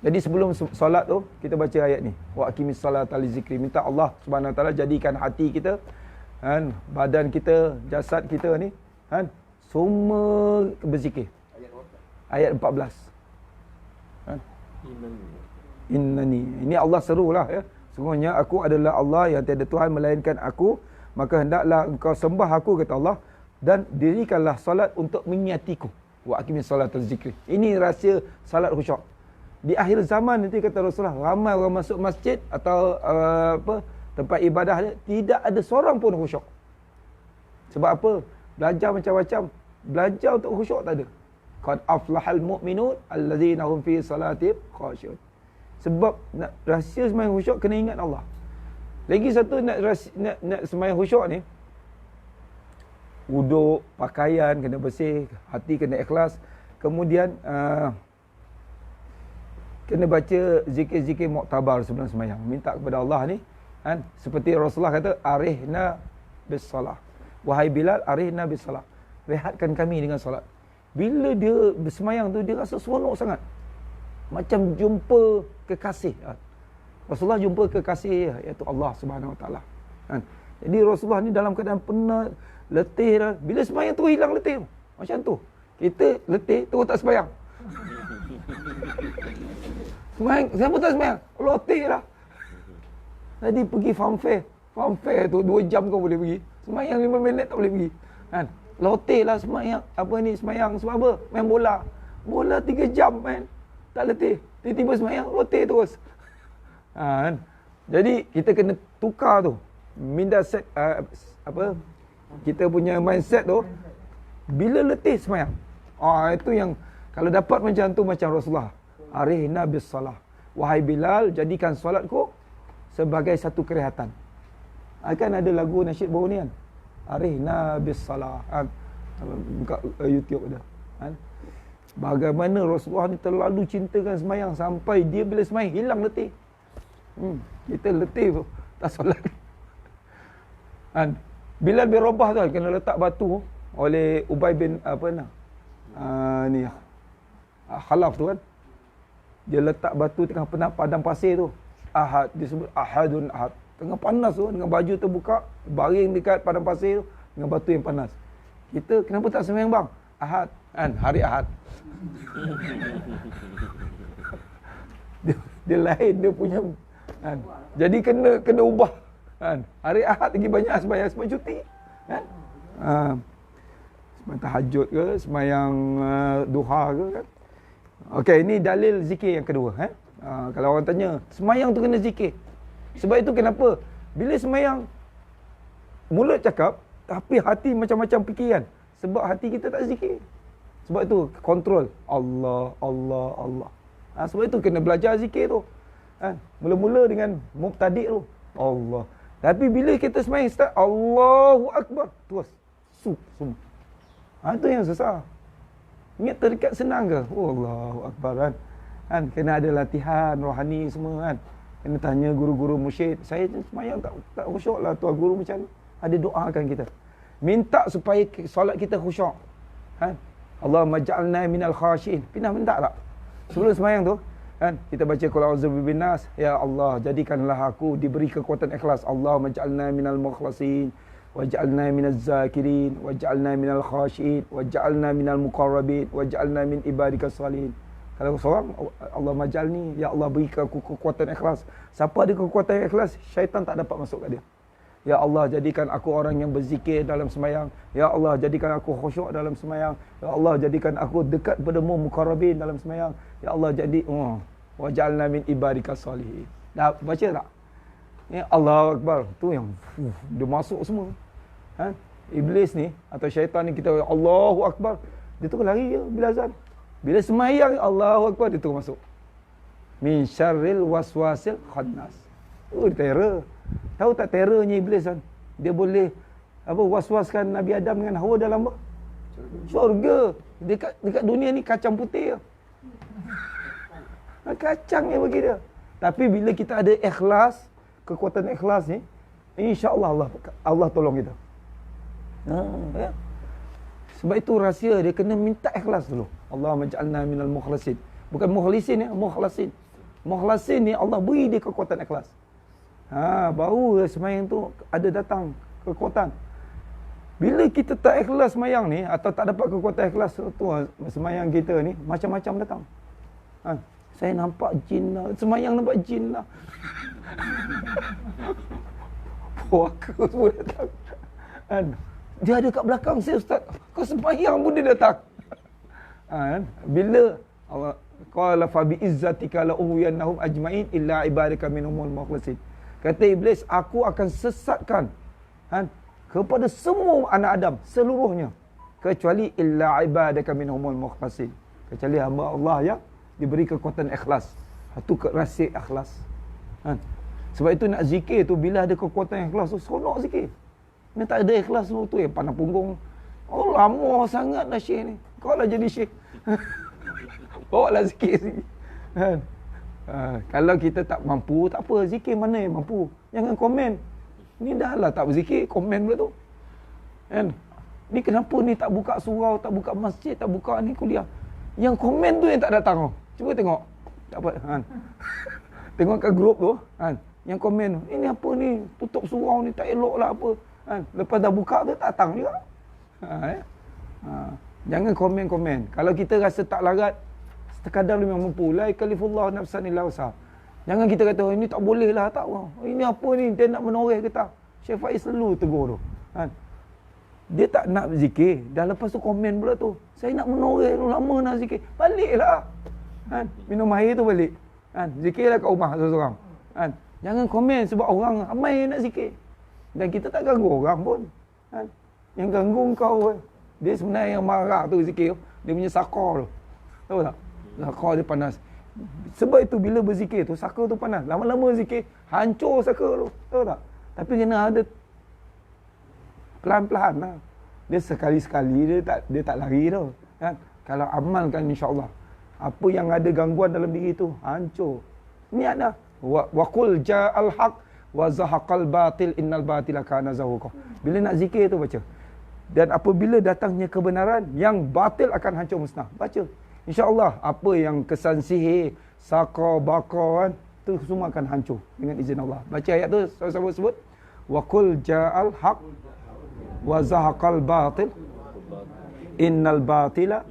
Jadi sebelum solat tu, kita baca ayat ni. Wa aqimis salata li zikri. Minta Allah Subhanahu Wa Taala jadikan hati kita, kan, badan kita, jasad kita ni, kan, semua berzikir. Ayat 14. Kan? Innani. Ini Allah serulah ya. Sungguhnya aku adalah Allah yang tiada Tuhan melainkan aku, maka hendaklah engkau sembah aku, kata Allah, dan dirikanlah solat untuk mengingatiku. Wa aqimis salata li zikri. Ini rahsia salat khusyuk. Di akhir zaman nanti kata Rasulullah, ramai orang masuk masjid atau tempat ibadah dia, tidak ada seorang pun khusyuk. Sebab apa? Belajar macam-macam. Belajar untuk khusyuk tak ada. Qad aflahal mu'minun allazina hum fi salatihim khashi'un. Sebab nak rahsia sembahyang khusyuk kena ingat Allah. Lagi satu nak sembahyang khusyuk ni, wuduk, pakaian kena bersih, hati kena ikhlas. Kemudian kena baca zikir-zikir muktabar sebelum sembahyang. Minta kepada Allah ni, kan? Seperti Rasulullah kata, arihna bis salah. Wahai Bilal, arihna bis salah. Rehatkan kami dengan solat. Bila dia bersemayang tu, dia rasa seronok sangat. Macam jumpa kekasih. Rasulullah jumpa kekasih, iaitu Allah Subhanahu Wa Taala. Kan? Jadi Rasulullah ni dalam keadaan penat, letih dah. Bila semayang tu hilang letih. Macam tu. Kita letih, terus tak semayang. Semayang, siapa tak semayang? Letih lah. Tadi pergi farm fair tu 2 jam kau boleh pergi. Semayang 5 minit tak boleh pergi. Kan? Letih lah semayang. Apa ni semayang? Sebab apa? Main bola. Bola 3 jam main. Tak letih. Tiba-tiba semayang, letih terus. Kan? Jadi kita kena tukar tu. Minda set kita punya mindset tu. Bila letih semayang. Itu yang kalau dapat macam tu macam Rasulullah. Arihna bis salah. Wahai Bilal, jadikan solatku sebagai satu kerehatan. Kan ada lagu nasyid baru ni kan. Arihna bis salah. Buka YouTube ada. Kan? Bagaimana Rasulullah ni terlalu cintakan semayang sampai dia bila semayang hilang letih. Kita letih tak solat. Kan? Bilal bin Rabah tu kena letak batu oleh Ubay bin Khalaf tu kan. Dia letak batu tengah padang pasir tu. Ahad, disebut ahadun ahad. Tengah panas tu dengan baju terbuka, baring dekat padang pasir tu dengan batu yang panas. Kita kenapa tak sembahyang bang? Ahad, kan? Hari Ahad. dia lain dia punya kan. Jadi kena ubah kan. Hari Ahad lagi banyak sembahyang sebab cuti kan. Sembahyang tahajud ke, sembahyang duha ke kan. Okey, ini dalil zikir yang kedua kalau orang tanya, sembahyang tu kena zikir. Sebab itu kenapa bila sembahyang mulut cakap tapi hati macam-macam fikiran. Sebab hati kita tak zikir. Sebab itu kontrol Allah, Allah, Allah. Sebab itu kena belajar zikir tu. Mula-mula dengan mubtadi' tu Allah. Tapi bila kita sembahyang start Allahu Akbar, terus semua. Itu yang susah. Ingat terdekat senang ke? Allahu Akbar kan. Kena ada latihan rohani semua kan. Kena tanya guru-guru mursyid. Saya sembahyang tak khusyuk lah tuan guru macam mana? Ada doakan kita. Minta supaya solat kita khusyuk. Allahumma ja'alna minal khashin. Pernah minta tak? Sebelum sembahyang tu kan kita baca qul a'udzu birabbin nas. Ya Allah, jadikanlah aku diberi kekuatan ikhlas. Allahumma ja'alna minal mukhlasin waj'alna minaz zakirin waj'alna minal khashin waj'alna minal muqarrabin waj'alna min ibadikas salihin. Kalau seorang, Allah majalni, ya Allah berikan aku kekuatan ikhlas. Siapa ada kekuatan ikhlas, syaitan tak dapat masuk kat dia. Ya Allah, jadikan aku orang yang berzikir dalam semayang. Ya Allah, jadikan aku khusyuk dalam semayang. Ya Allah, jadikan aku dekat padamu muqarrabin dalam semayang. Ya Allah, jadi waj'alna min ibadika salihin. Dah baca tak? Ya Allahu Akbar. Tu yang dia masuk semua. Ha? Iblis ni atau syaitan ni, kita Allahu Akbar, dia tu lari je bila azan. Bila semayang Allahu Akbar, dia tu masuk. Min syarril waswasil khannas. Terror. Tahu tak terrornya iblis kan? Dia boleh waswaskan Nabi Adam dengan Hawa dalam apa? Syurga. Dekat dunia ni kacang putih je. Kacang je bagi dia. Tapi bila kita ada ikhlas, kekuatan ikhlas ni, insya-Allah Allah tolong kita. Ya. Sebab itu rahsia dia kena minta ikhlas dulu. Allahumma ja'alna minal mukhlasin. Bukan mukhlisin ya, mukhlasin. Mukhlasin ni Allah beri dia kekuatan ikhlas. Baru semayang tu ada datang kekuatan. Bila kita tak ikhlas semayang ni, atau tak dapat kekuatan ikhlas tu, semayang kita ni macam-macam datang. Saya nampak jin lah, semayang nampak jin lah. Puaka semua datang. Dia ada kat belakang saya, ustaz. Kau semayang pun dia datang. Bila Allah qala fa bi izzatika la uwiyannahum ajmain illa ibadaka minhumul mukhlasin. Kata iblis, aku akan sesatkan kepada semua anak Adam seluruhnya, kecuali illa ibadaka minhumul mukhlasin, kecuali hamba Allah yang diberi kekuatan ikhlas. Itu rahsia ikhlas. Sebab itu nak zikir tu, bila ada kekuatan ikhlas tu, seronok zikir. Ni tak ada ikhlas tu pandang punggung. Lama sangat dah syekh ni. Kau lah jadi syekh. Bawa lah zikir sikit. Kalau kita tak mampu, tak apa, zikir mana yang mampu. Jangan komen. Ni dah lah tak berzikir, komen pula tu. Ni kenapa ni tak buka surau, tak buka masjid, tak buka ni kuliah. Yang komen tu yang tak datang tu. Cuba tengok. Tak apa. Tengok kat grup tu. Yang komen tu, ini apa ni, tutup surau ni, tak elok lah apa. Lepas dah buka tu, tak datang juga. Jangan komen-komen. Kalau kita rasa tak larat, sekadar memang mampu. La yakallifullahu nafsan illa wus'aha. Jangan kita kata, ini tak boleh lah, tak. Ini apa ni, dia nak menoreh ke tak? Syekh Faiz selalu tegur tu. Dia tak nak zikir. Dah lepas tu komen pula tu. Saya nak menoreh tu, lama nak zikir. Baliklah. Minum air tu balik. Zikirlah kat rumah seorang-seorang. Jangan komen sebab orang ramai nak zikir. Dan kita tak ganggu orang pun. Yang ganggu kau, dia sebenarnya yang marah tu zikir. Dia punya sakar tu. Tahu tak? Sakar dia panas. Sebab itu bila berzikir tu, sakar tu panas. Lama-lama zikir, hancur sakar tu. Tahu tak? Tapi kena ada pelan-pelan lah. Dia sekali-sekali, dia tak lari tau. Kalau amalkan insya-Allah, apa yang ada gangguan dalam diri tu, hancur. Niat dah. Wa qul ja'al haq wa zahaqal batil innal batila kana zahuqa. Bila nak zikir tu baca. Dan apabila datangnya kebenaran, yang batil akan hancur musnah. Baca. InsyaAllah apa yang kesan sihir, saqar, bakar tu semua akan hancur dengan izin Allah. Baca ayat tu, sama-sama sebut. Wa qul ja'al haq wa zahaqal batil innal batila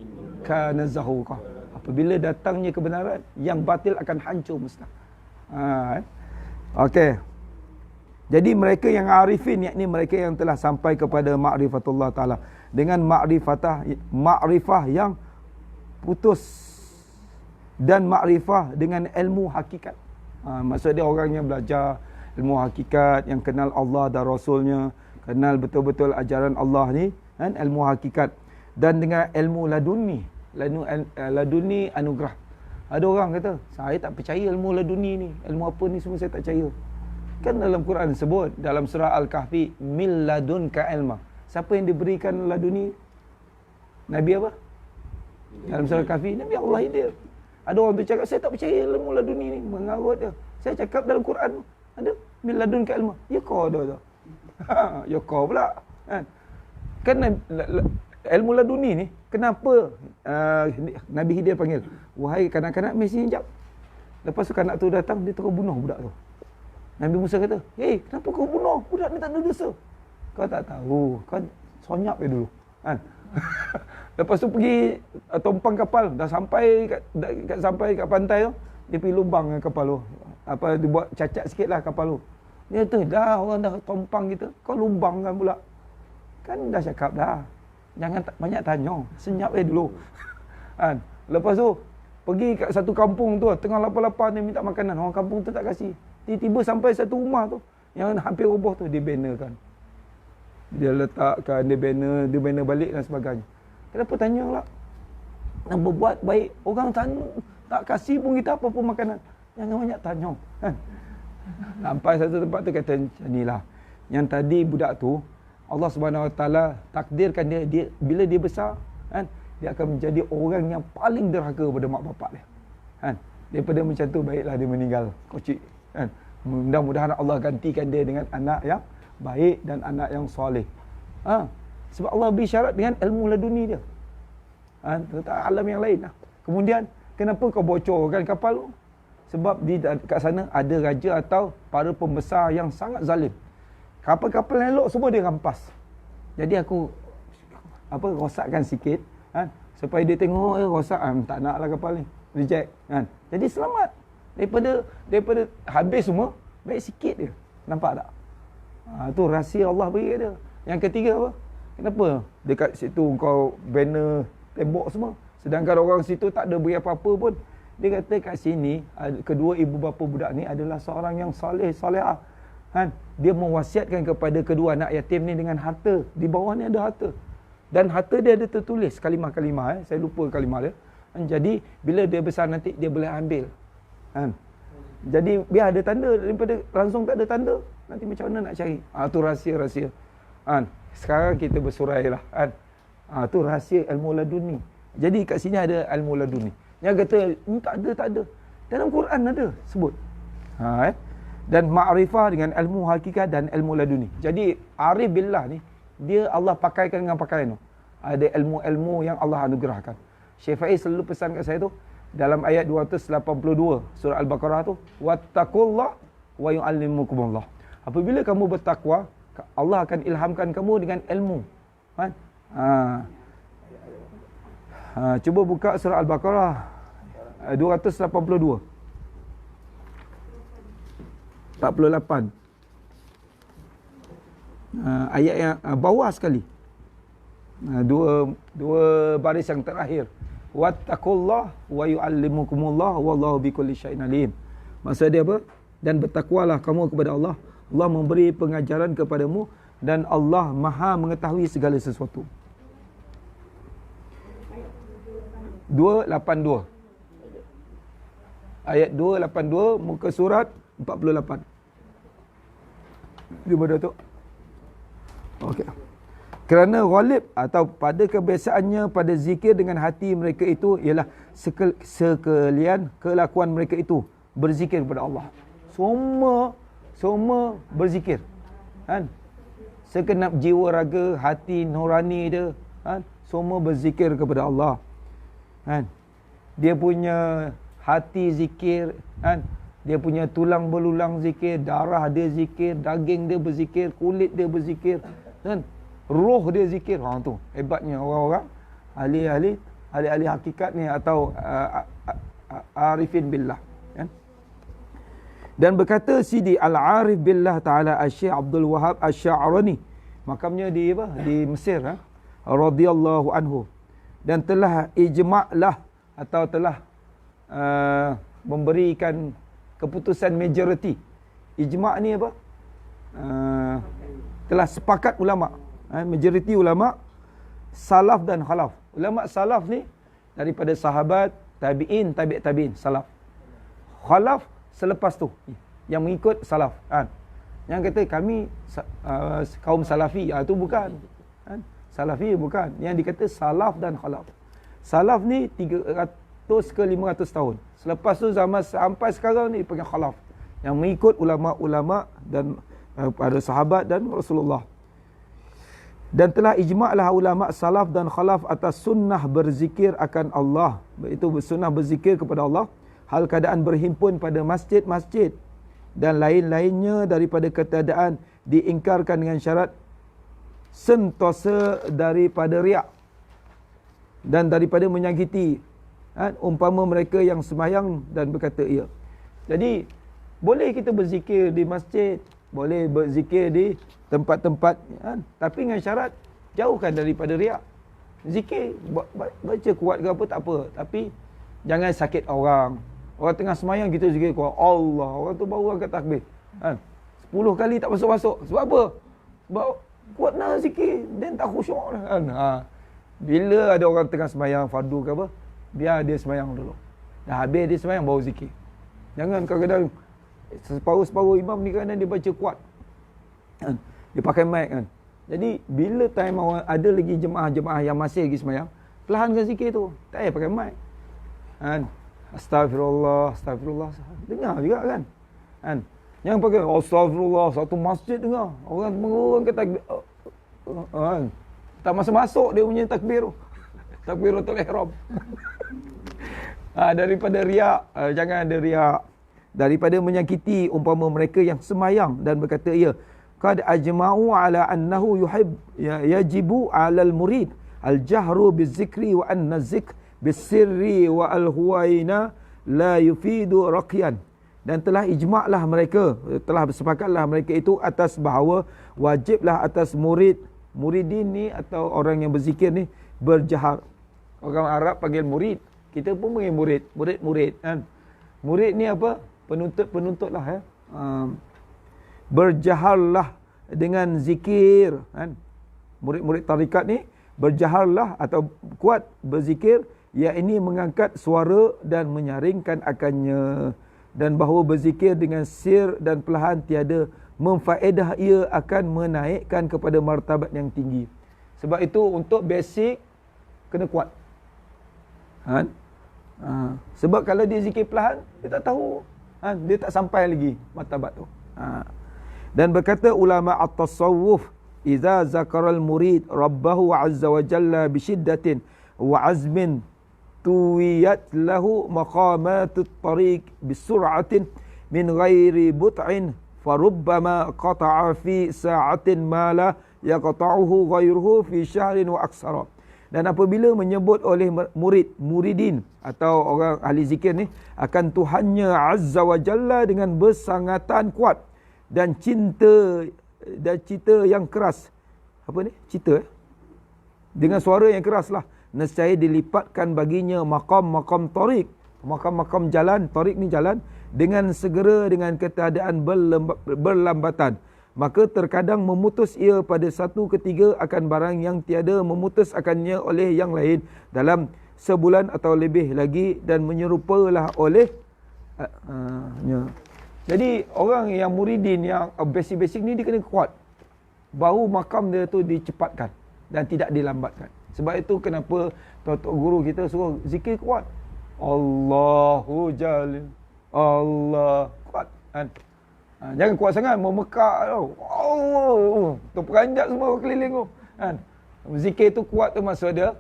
kana zahuqa. Apabila datangnya kebenaran, yang batil akan hancur musnah. Okey. Jadi mereka yang arifin, yakni mereka yang telah sampai kepada ma'rifatullah Ta'ala, dengan ma'rifah yang putus, dan ma'rifah dengan ilmu hakikat. Maksud dia orang yang belajar ilmu hakikat, yang kenal Allah dan Rasulnya, kenal betul-betul ajaran Allah ni, kan? Ilmu hakikat. Dan dengan ilmu laduni. Laduni anugerah. Ada orang kata, saya tak percaya ilmu laduni ni. Ilmu apa ni semua saya tak percaya. Kan dalam Quran sebut, dalam surah Al-Kahfi, min ladunka ilma. Siapa yang diberikan laduni? Nabi apa? Dalam surah Al-Kahfi, Nabi Allah dia. Ada orang tu cakap, saya tak percaya ilmu laduni ni. Mengarut dia. Saya cakap dalam Quran, ada min ladunka ilma. Ya kau ada tu. Ya kau pula. Kan ilmu laduni ni, kenapa Nabi Khidir panggil, wahai kanak-kanak mesti jap. Lepas tu kanak tu datang, dia terus bunuh budak tu. Nabi Musa kata, "Hey, kenapa kau bunuh? Budak ni tak ada dosa." Kau tak tahu, kau sonyap dia dulu. Kan? Lepas tu pergi tumpang kapal, dah sampai kat pantai tu, dia pergi lubang dengan kapal tu. Dia buat cacat sikitlah kapal tu. Dia kata, dah orang dah tumpang kita, kau lubang kan pula. Kan dah cakap dah. Jangan banyak tanya, senyap dulu. Kan? Lepas tu pergi kat satu kampung tu, tengah lapar-lapar ni minta makanan, orang kampung tu tak kasih. Tiba-tiba sampai satu rumah tu yang hampir roboh tu, dia bannerkan. Dia letakkan, dia banner balik dan sebagainya. Kenapa tanya pula? Nak berbuat baik, orang tak kasih pun kita apa pun makanan. Jangan banyak tanya. Kan? Sampai satu tempat tu kata macam inilah. Yang tadi budak tu, Allah Subhanahu Wa Taala takdirkan dia bila dia besar, kan, dia akan menjadi orang yang paling derhaka pada mak bapak dia. Kan? Daripada macam tu baiklah dia meninggal. Kocik. Kan? Mudah-mudahan Allah gantikan dia dengan anak yang baik dan anak yang soleh. Sebab Allah beri syarat dengan ilmu laduni dia. Tak alam yang lain lah. Kemudian, kenapa kau bocorkan kapal tu? Sebab kat sana ada raja atau para pembesar yang sangat zalim. Kapal-kapal yang elok semua dia rampas. Jadi aku rosakkan sikit, kan? Supaya dia tengok rosak, tak naklah kapal ni. Reject, kan? Jadi selamat. Daripada habis semua, baik sikit dia. Nampak tak? Tu rahsia Allah beri dia. Yang ketiga apa? Kenapa dekat situ kau banner tembok semua, sedangkan orang situ tak ada beri apa-apa pun? Dia kata kat sini kedua ibu bapa budak ni adalah seorang yang solehah. Kan? Dia mewasiatkan kepada kedua anak yatim ni dengan harta. Di bawah ni ada harta. Dan harta dia ada tertulis kalimah-kalimah. Saya lupa kalimah dia. Jadi bila dia besar nanti dia boleh ambil. Kan? Jadi biar ada tanda, daripada langsung tak ada tanda, nanti macam mana nak cari? Tu rahsia-rahsia. Kan? Sekarang kita bersurailah. Kan? Tu rahsia ilmu laduni. Jadi kat sini ada ilmu laduni. Yang kata tak ada. Dalam Quran ada sebut. Dan ma'rifah dengan ilmu hakikat dan ilmu laduni. Jadi arif billah ni, dia Allah pakaikan dengan pakaian tu. Ada ilmu-ilmu yang Allah anugerahkan. Syekh Faiz selalu pesan kat saya tu, dalam ayat 282 surah Al-Baqarah tu, wattaqullah wa yu'allimukumullah. Apabila kamu bertakwa, Allah akan ilhamkan kamu dengan ilmu. Kan? Cuba buka surah Al-Baqarah 282 48. Ayat yang bawah sekali. Dua baris yang terakhir. Wattaqullah wa yu'allimukumullah wallahu bikulli syai'in alim. Maksud dia apa? Dan bertakwalah kamu kepada Allah. Allah memberi pengajaran kepadamu dan Allah Maha mengetahui segala sesuatu. 282. Ayat 282 muka surat 48. Di mana tu? Okey. Kerana ghalib atau pada kebiasaannya pada zikir dengan hati mereka itu ialah sekalian kelakuan mereka itu berzikir kepada Allah. Semua berzikir. Kan? Segenap jiwa raga, hati nurani dia, kan? Semua berzikir kepada Allah. Kan? Dia punya hati zikir, kan? Dia punya tulang belulang zikir, darah dia zikir, daging dia berzikir, kulit dia berzikir, kan? Roh dia zikir. Tu hebatnya orang-orang ahli hakikat ni atau arifin billah, kan? Dan berkata Sidi Al-Arif Billah Ta'ala Syekh Abdul Wahab Asy-Sya'rani, makamnya di Mesir, radhiyallahu anhu, dan telah ijma'lah atau telah memberikan keputusan majoriti. Ijma' ni apa? Telah sepakat ulama, majoriti ulama salaf dan khalaf. Ulama salaf ni daripada sahabat, tabi'in, tabi'in, salaf. Khalaf selepas tu yang mengikut salaf, kan? Yang kata kami kaum salafi, itu bukan, kan? Salafi bukan. Yang dikata salaf dan khalaf. Salaf ni 300 ke 500 tahun. Selepas tu zaman sampai sekarang ni panggil khalaf, yang mengikut ulama-ulama dan para sahabat dan Rasulullah. Dan telah ijma'lah ulama salaf dan khalaf atas sunnah berzikir akan Allah, iaitu sunnah berzikir kepada Allah hal keadaan berhimpun pada masjid-masjid dan lain-lainnya daripada keadaan diingkarkan dengan syarat sentosa daripada riak. dan daripada menyakiti umpama mereka yang sembahyang dan berkata ya. Jadi boleh kita berzikir di masjid, boleh berzikir di tempat-tempat tapi dengan syarat jauhkan daripada riak. Zikir baca kuat ke apa tak apa, tapi jangan sakit orang. Orang tengah sembahyang kita zikir kuat Allah, orang tu baru angkat takbir 10 kali tak masuk-masuk. Sebab apa? Sebab kuat nak zikir dan tak khusyuk Bila ada orang tengah sembahyang fardu ke apa, biar dia sembahyang dulu. Dah habis dia sembahyang baru zikir. Jangan kadang-kadang separuh-separuh imam ni kadang dia baca kuat. Dia pakai mic kan. Jadi bila time awal ada lagi jemaah-jemaah yang masih lagi sembahyang, perlahankan zikir tu. Tak payah pakai mic. Astagfirullah, astagfirullah. Dengar juga kan. Jangan pakai astagfirullah satu masjid dengar. Orang kata tak masuk-masuk dia punya takbir tu. Takbiratul ihram. Daripada riak, jangan ada riak. Daripada menyakiti umpama mereka yang sembahyang dan berkata ya, qad ajma'u ala annahu yajibu 'ala al-murid al-jahru bizikri wa anna zik bisirri wa al-huwaina la yufidu raqyan. Dan telah ijma'lah mereka, telah bersepakatlah mereka itu atas bahawa wajiblah atas muridin ni atau orang yang berzikir ni berjahar. Orang Arab panggil murid, kita pun panggil murid kan. Murid ni apa? Penuntut lah berjaharlah dengan zikir kan. Murid-murid tarikat ni berjaharlah atau kuat berzikir, ia ini mengangkat suara dan menyaringkan akannya, dan bahawa berzikir dengan sir dan perlahan tiada memfaedah, ia akan menaikkan kepada martabat yang tinggi. Sebab itu untuk basic kena kuat kan. Sebab kalau dia zikir perlahan dia tak tahu dia tak sampai lagi martabat tu. Dan berkata ulama at-tasawuf, idza zakara al-murid rabbahu azza wa jalla bi shiddatin wa azmin tuwiyat lahu maqamatut tariq bi sur'atin min ghairi but'in farubbama qata'a fi sa'atin ma la yaqta'uhu ghairuhu fi syahrin wa aksara. Dan apabila menyebut oleh muridin atau orang ahli zikir ni akan Tuhannya azza wa jalla dengan bersangatan kuat dan cinta yang keras. Apa ni? Cita dengan suara yang keraslah, nescaya dilipatkan baginya maqam-maqam tariq, maqam-maqam jalan, tariq ni jalan, dengan segera dengan keadaan berlambatan. Maka terkadang memutus ia pada satu ketiga akan barang yang tiada memutus akannya oleh yang lain dalam sebulan atau lebih lagi, dan menyerupalah oleh Jadi orang yang muridin yang basic-basic ni dia kena kuat, baru makam dia tu dicepatkan dan tidak dilambatkan. Sebab itu kenapa tok guru kita suruh zikir kuat. Allahu Jalil, Allah kuat kan. Jangan kuat sangat memekak tau. Allah tu peranjat semua keliling tu kan. Zikir tu kuat tu maksud dia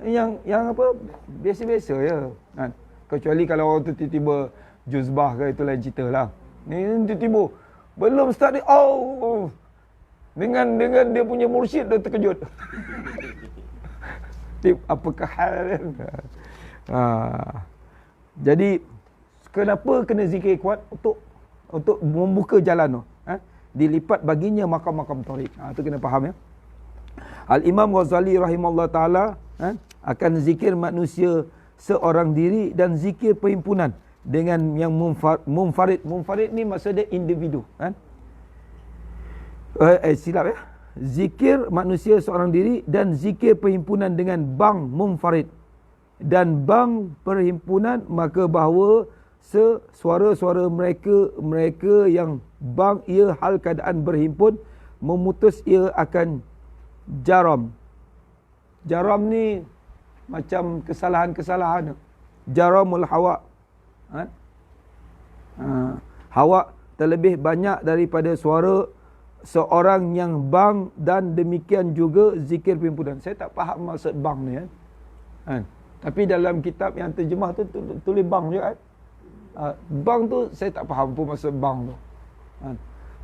yang apa biasa-biasa je kan. Kecuali kalau orang tu tiba-tiba juzbah ke, itu lain cerita lah. Ni tiba-tiba belum start dia dengan dia punya mursyid dah terkejut. Apakah hal? Jadi kenapa kena zikir kuat? Untuk membuka jalan tu. Dilipat baginya makam-makam tariq. Itu kena faham ya. Al-Imam Ghazali rahimahullah ta'ala akan zikir manusia seorang diri dan zikir perhimpunan dengan yang munfarid. Munfarid ni maksud dia individu kan. Silap ya. Zikir manusia seorang diri dan zikir perhimpunan dengan bang munfarid dan bang perhimpunan, maka bahawa suara-suara mereka yang bang ia hal keadaan berhimpun, memutus ia akan jaram. Jaram ni macam kesalahan-kesalahan. Jaramul hawa. Hawa terlebih banyak daripada suara seorang yang bang, dan demikian juga zikir perhimpunan. Saya tak faham maksud bang ni kan. Tapi dalam kitab yang terjemah tu tulis bang je kan. Bang tu saya tak faham pun maksud bang tu kan.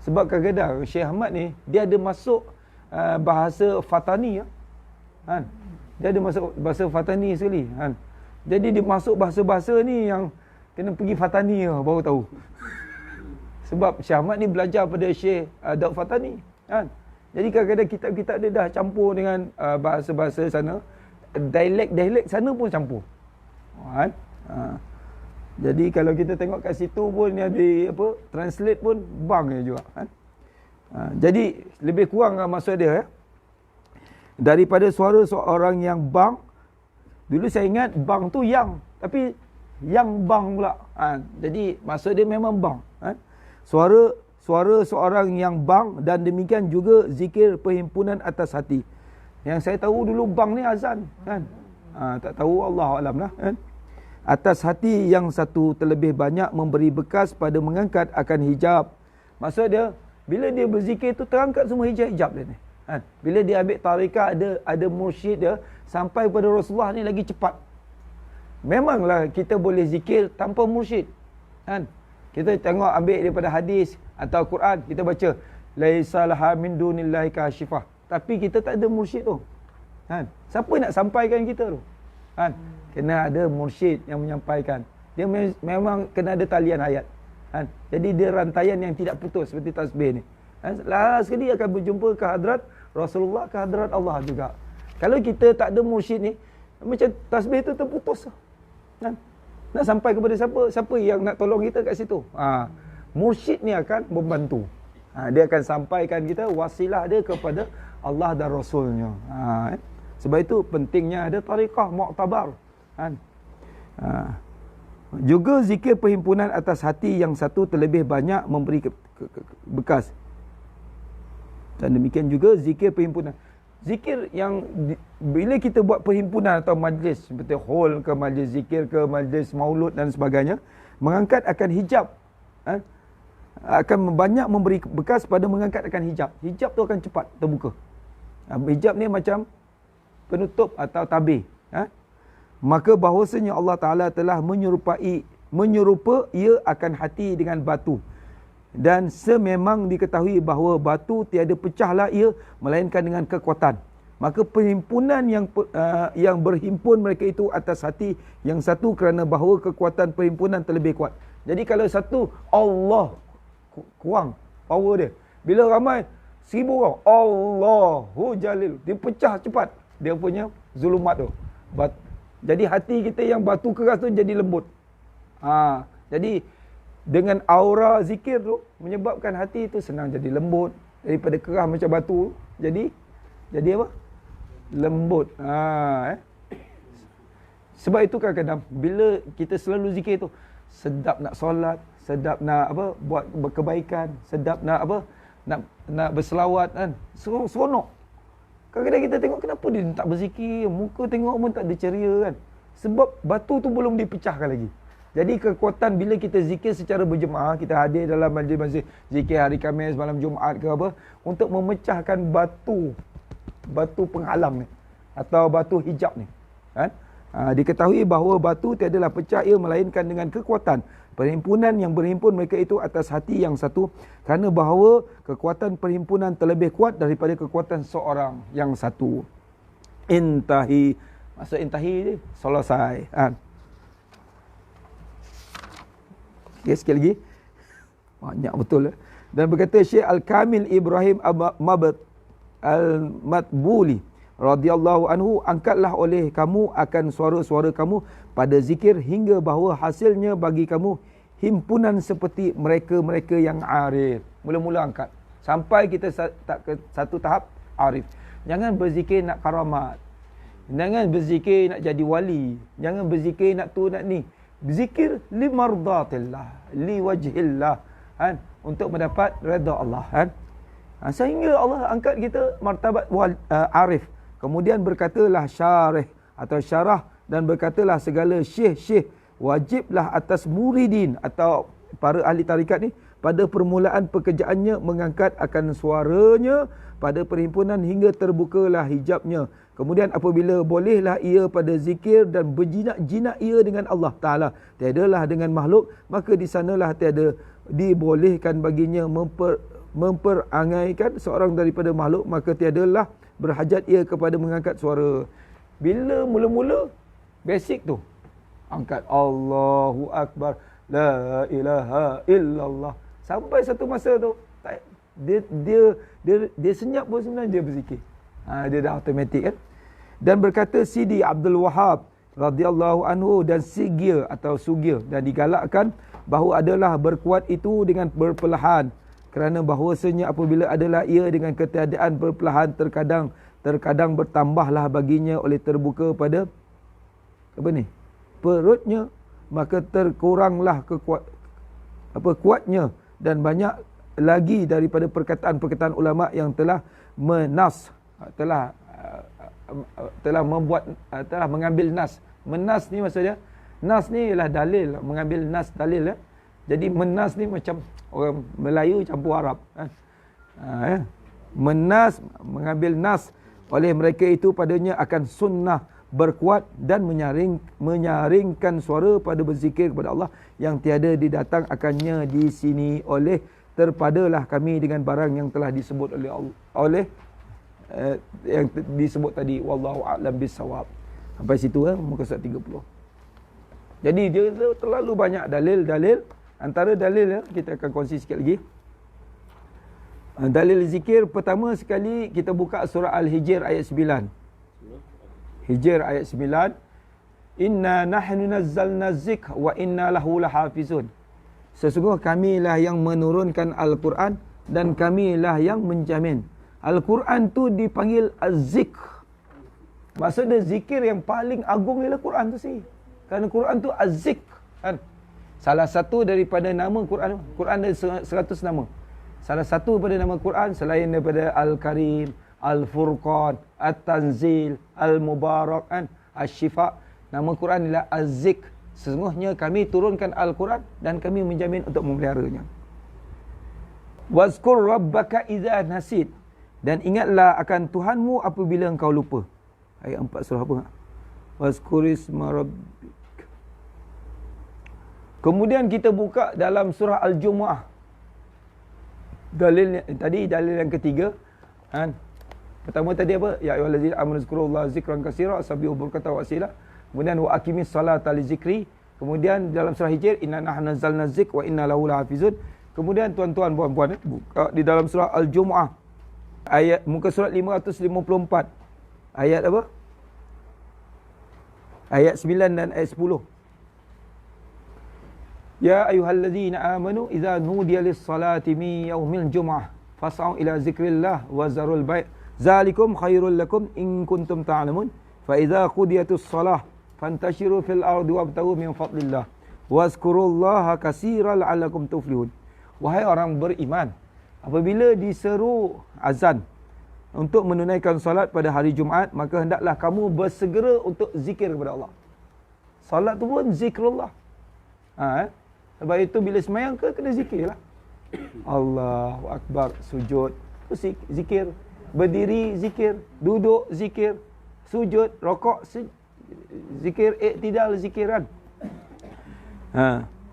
Sebab kadang-kadang Syekh Ahmad ni dia ada masuk bahasa Fatani kan. Dia ada masuk bahasa Fatani sekali kan. Jadi dia masuk bahasa-bahasa ni yang kena pergi Fatani baru tahu. Sebab Syekh Ahmad ni belajar pada Syekh Daud Fatani kan. Jadi kadang-kadang kitab-kitab dia dah campur dengan bahasa-bahasa sana, dialek sana pun campur kan. Jadi kalau kita tengok kat situ pun yang di translate pun bang juga kan. Jadi lebih kurang maksud dia daripada suara seorang yang bang. Dulu saya ingat bang tu yang, tapi yang bang pula jadi maksud dia memang bang kan. Suara seorang yang bang, dan demikian juga zikir perhimpunan atas hati. Yang saya tahu dulu bang ni azan kan. Tak tahu, Allah alam lah kan. Atas hati yang satu terlebih banyak memberi bekas pada mengangkat akan hijab. Maksud dia bila dia berzikir tu terangkat semua hijab dia ni kan. Bila dia ambil tarikat, ada mursyid dia sampai pada Rasulullah ni lagi cepat. Memanglah kita boleh zikir tanpa mursyid kan. Kita tengok ambil daripada hadis atau Quran, kita baca laisa laha min dunillahi kashifah, tapi kita tak ada mursyid tu kan. Siapa nak sampaikan kita tu kan? Kena ada mursyid yang menyampaikan. Dia memang kena ada talian ayat kan. Jadi dia rantaian yang tidak putus seperti tasbih ni kan. Last sekali akan berjumpa ke hadrat Rasulullah, ke hadrat Allah juga. Kalau kita tak ada mursyid ni, macam tasbih tu terputus kan. Nak sampai kepada siapa? Siapa yang nak tolong kita kat situ? Mursyid ni akan membantu. Dia akan sampaikan kita, wasilah dia kepada Allah dan Rasulnya. Sebab itu pentingnya ada tariqah mu'tabar kan. Juga zikir perhimpunan atas hati yang satu terlebih banyak memberi bekas. Dan demikian juga zikir perhimpunan. Zikir yang bila kita buat perhimpunan atau majlis seperti hall ke, majlis zikir ke, majlis maulud dan sebagainya, mengangkat akan hijab akan banyak memberi bekas pada mengangkat akan hijab. Hijab tu akan cepat terbuka. Hijab ni macam penutup atau tabir Maka bahawasanya Allah Ta'ala telah menyerupa ia akan hati dengan batu. Dan sememang diketahui bahawa batu tiada pecahlah ia melainkan dengan kekuatan. Maka perhimpunan yang berhimpun mereka itu atas hati yang satu kerana bahawa kekuatan perhimpunan terlebih kuat. Jadi kalau satu, Allah kurang power dia. Bila ramai 1000 orang, Allahu Jalil, dia pecah cepat dia punya zulumat tu. Jadi hati kita yang batu keras tu jadi lembut. Jadi dengan aura zikir tu menyebabkan hati tu senang jadi lembut, daripada keras macam batu jadi apa? Lembut. Sebab itu kadang-kadang bila kita selalu zikir tu, sedap nak solat, sedap nak buat kebaikan, sedap nak nak berselawat kan. Seronok. Kadang-kadang kita tengok kenapa dia tak berzikir, muka tengok pun tak ada ceria kan. Sebab batu tu belum dipecahkan lagi. Jadi kekuatan bila kita zikir secara berjemaah, kita hadir dalam majlis-majlis zikir hari Khamis, malam Jumaat ke apa, untuk memecahkan batu penghalang ni atau batu hijab ni kan. Diketahui bahawa batu tiadalah pecah ia melainkan dengan kekuatan perhimpunan yang berhimpun mereka itu atas hati yang satu, kerana bahawa kekuatan perhimpunan terlebih kuat daripada kekuatan seorang yang satu. Intahi, maksud intahi ni selesai kan. Okay, sekali lagi. Banyak betul. Dan berkata Syekh Al-Kamil Ibrahim Mabad Al-Matbuli radhiyallahu anhu, angkatlah oleh kamu akan suara-suara kamu pada zikir hingga bahawa hasilnya bagi kamu himpunan seperti mereka-mereka yang arif. Mula-mula angkat sampai kita tak ke satu tahap arif. Jangan berzikir nak karamat. Jangan berzikir nak jadi wali. Jangan berzikir nak tu nak ni. Berzikir li mardatillah, li wajhillah kan, untuk mendapat redha Allah kan. Sehingga Allah angkat kita martabat arif. Kemudian berkatalah syarih atau syarah, dan berkatalah segala syekh-syekh wajiblah atas muridin atau para ahli tarikat ni pada permulaan pekerjaannya mengangkat akan suaranya pada perhimpunan hingga terbukalah hijabnya. Kemudian apabila bolehlah ia pada zikir dan berjinak-jinak ia dengan Allah Ta'ala, tiadalah dengan makhluk, maka di sanalah tiada dibolehkan baginya memperangaikan seorang daripada makhluk, maka tiadalah berhajat ia kepada mengangkat suara. Bila mula-mula basic tu, angkat Allahu Akbar, la ilaha illallah. Sampai satu masa tu dia senyap pun sebenarnya dia berzikir. Dia dah automatik kan. Dan berkata Sidi Abdul Wahab radhiyallahu anhu dan Sigir atau Sugir, dan digalakkan bahawa adalah berkuat itu dengan berperlahan, kerana bahawasanya apabila adalah ia dengan ketiadaan berperlahan, terkadang bertambahlah baginya oleh terbuka pada perutnya, maka terkuranglah kuatnya, dan banyak lagi daripada perkataan-perkataan ulama yang telah mengambil nas. Menas ni maksudnya, nas ni ialah dalil, mengambil nas dalil ya. Jadi menas ni macam orang Melayu campur Arab kan. Menas, mengambil nas oleh mereka itu padanya akan sunnah berkuat dan menyaringkan suara pada berzikir kepada Allah yang tiada didatang akannya di sini. Oleh terpadalah kami dengan barang yang telah disebut oleh yang disebut tadi, wallahu a'lam bissawab. Sampai situ muka surat 30. Jadi dia terlalu banyak dalil-dalil. Antara dalil kita akan kongsi sikit lagi. Dalil zikir pertama sekali kita buka surah Al-Hijr ayat 9. Hijr ayat 9. Inna nahnu nazzalna dzikra wa inna lahu lahafizun. Sesungguhnya kamilah yang menurunkan Al-Quran dan kamilah yang menjamin. Al-Quran tu dipanggil Az-Zikr. Maksudnya zikir yang paling agung ialah Quran tu sih. Kerana Quran tu Az-Zikr kan. Salah satu daripada nama Quran, Quran ada 100 nama. Salah satu daripada nama Quran selain daripada Al-Karim, Al-Furqan, At-Tanzil, Al-Mubarak kan, Asy-Syifa, nama Quran ialah Az-Zikr. Sesungguhnya kami turunkan Al-Quran dan kami menjamin untuk memeliharanya. Wazkur rabbaka idza nasid, dan ingatlah akan Tuhanmu apabila engkau lupa. Ayat 4 surah apa? Wazkurisma rabbik. Kemudian kita buka dalam surah Al-Jumu'ah. Dalil yang ketiga kan. Pertama tadi apa? Ya ayyuhallazina amanu zkurullaha zikran katsira wasabbihu bukratan wa asila. Kemudian wa aqimis salata li zikri. Kemudian dalam surah Hijr inna nahnu nazzalna dzikra wa inna lahu lahafizun. Kemudian tuan-tuan puan-puan buka di dalam surah Al-Jumu'ah ayat muka surat 554. Ayat apa? Ayat 9 dan ayat 10. Ya ayyuhallazina amanu idza nudiya lis-salati min yaumil jumu'ah fas'au ila zikrillah wa zarul bai' zalikum khairul lakum in kuntum ta'lamun fa idza qudiyatus shalah fantashiru fil ardi wabtaghu min fadlillah wazkurullaha katsiran la'allakum tuflihun. Wahai orang beriman, apabila diseru azan untuk menunaikan salat pada hari Jumaat, maka hendaklah kamu bersegera untuk zikir kepada Allah. Salat tu pun zikrullah. Sebab itu bila semayang kena zikirlah. Allahu Akbar, sujud zikir, berdiri zikir, duduk zikir, sujud, rokok zikir, iktidal zikiran.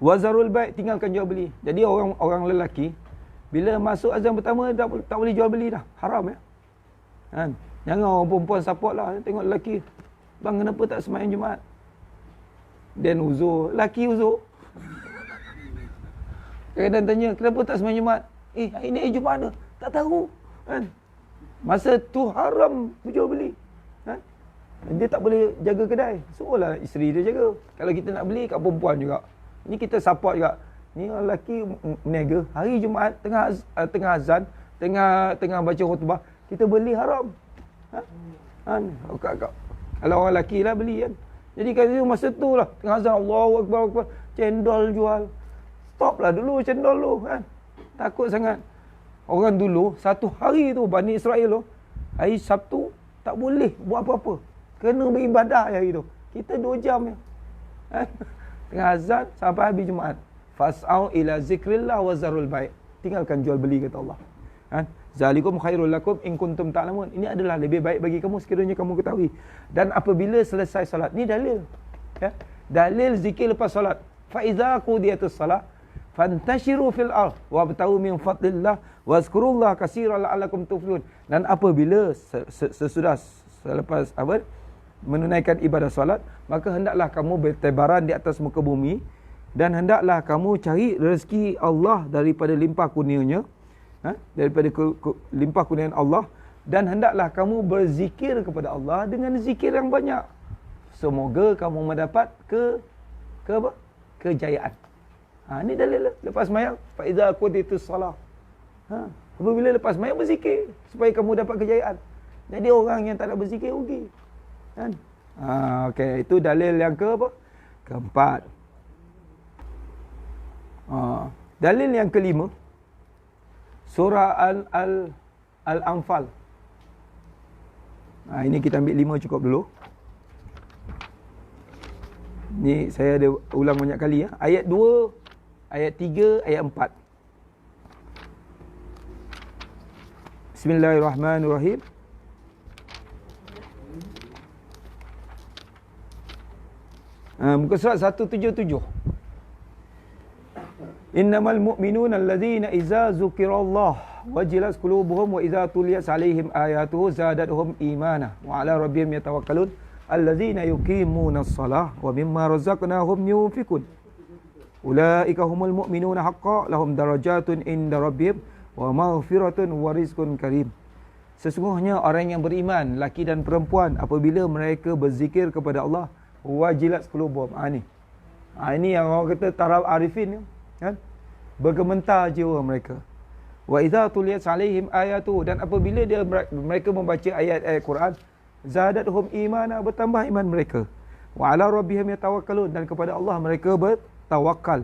Wazarul bai', tinggalkan jual beli. Jadi orang lelaki bila masuk azan pertama tak boleh jual beli dah, haram ya. Kan? Jangan orang perempuan support lah. Tengok lelaki, bang kenapa tak semayang Jumaat? Dan uzur, lelaki uzur. Kadang-kadang tanya, kenapa tak semayang Jumaat? Hari ni Jumaat dah, tak tahu kan? Masa tu haram jual beli kan? Dia tak boleh jaga kedai, suruhlah isteri dia jaga. Kalau kita nak beli kat perempuan juga, ni kita support juga. Ni lelaki meniaga, hari Jumaat tengah azan, tengah baca khutbah, kita beli haram. Kalau orang lelaki lah beli kan. Jadi kalau masa tu lah tengah azan, Allahu Akbar, cendol jual. Stop lah dulu cendol lu kan. Takut sangat. Orang dulu satu hari tu Bani Israel tu, hari Sabtu tak boleh buat apa-apa. Kena beribadah hari tu. Kita 2 jam je. Kan? Tengah azan sampai habis Jumaat. Fas'au ila zikrillah wa zarul bai'. Tinggalkan jual beli kata Allah. Kan? Zalikum khairul lakum in kuntum ta'lamun. Ini adalah lebih baik bagi kamu sekiranya kamu ketahui. Dan apabila selesai salat, ni dalil. Ya? Dalil zikir lepas salat. Fa iza qudiyatus salat fantashiru fil ardh wabtaghu min fadlillah wazkurullaha katsiran la'allakum tuflihun. Dan apabila sesudah selepas menunaikan ibadah solat, maka hendaklah kamu bertebaran di atas muka bumi dan hendaklah kamu cari rezeki Allah daripada limpah kurnianya, daripada limpah kurniaan Allah, dan hendaklah kamu berzikir kepada Allah dengan zikir yang banyak. Semoga kamu mendapat kejayaan. Ini dalil lepas mayang. Fa iza quditus salah. Apabila lepas mayang berzikir supaya kamu dapat kejayaan. Jadi orang yang tak nak berzikir rugi. Kan? Okey, itu dalil yang keempat. Dalil yang kelima, surah Al-Anfal. Ini kita ambil 5 cukup dulu. Ni saya ada ulang banyak kali ya. Ayat 2, ayat 3, ayat 4. Bismillahirrahmanirrahim. Muka surat 177. Innamal mu'minuna allazina iza zukirallah wajilat qulubuhum wa idza tuliyat alaihim ayatuhu zadatuhum imana wa ala rabbihim yatawakkalun allazina yuqimuna as-salah wa mimma razaqnahum yunfikun ulaika humul mu'minuna haqqan lahum darajatun inda rabbihim wa maghfiratun wa rizqun karim. Sesungguhnya orang yang beriman, laki dan perempuan, apabila mereka berzikir kepada Allah, wajilat qulubuhum. Ini yang orang kata taraf arifin kan, bergementar jiwa mereka. Wa idza tuliyat alaihim ayatu, dan apabila mereka membaca ayat-ayat Quran, zadatuhum imana, bertambah iman mereka. Wa ala rabbihim yatawakkalun, dan kepada Allah mereka bertawakal.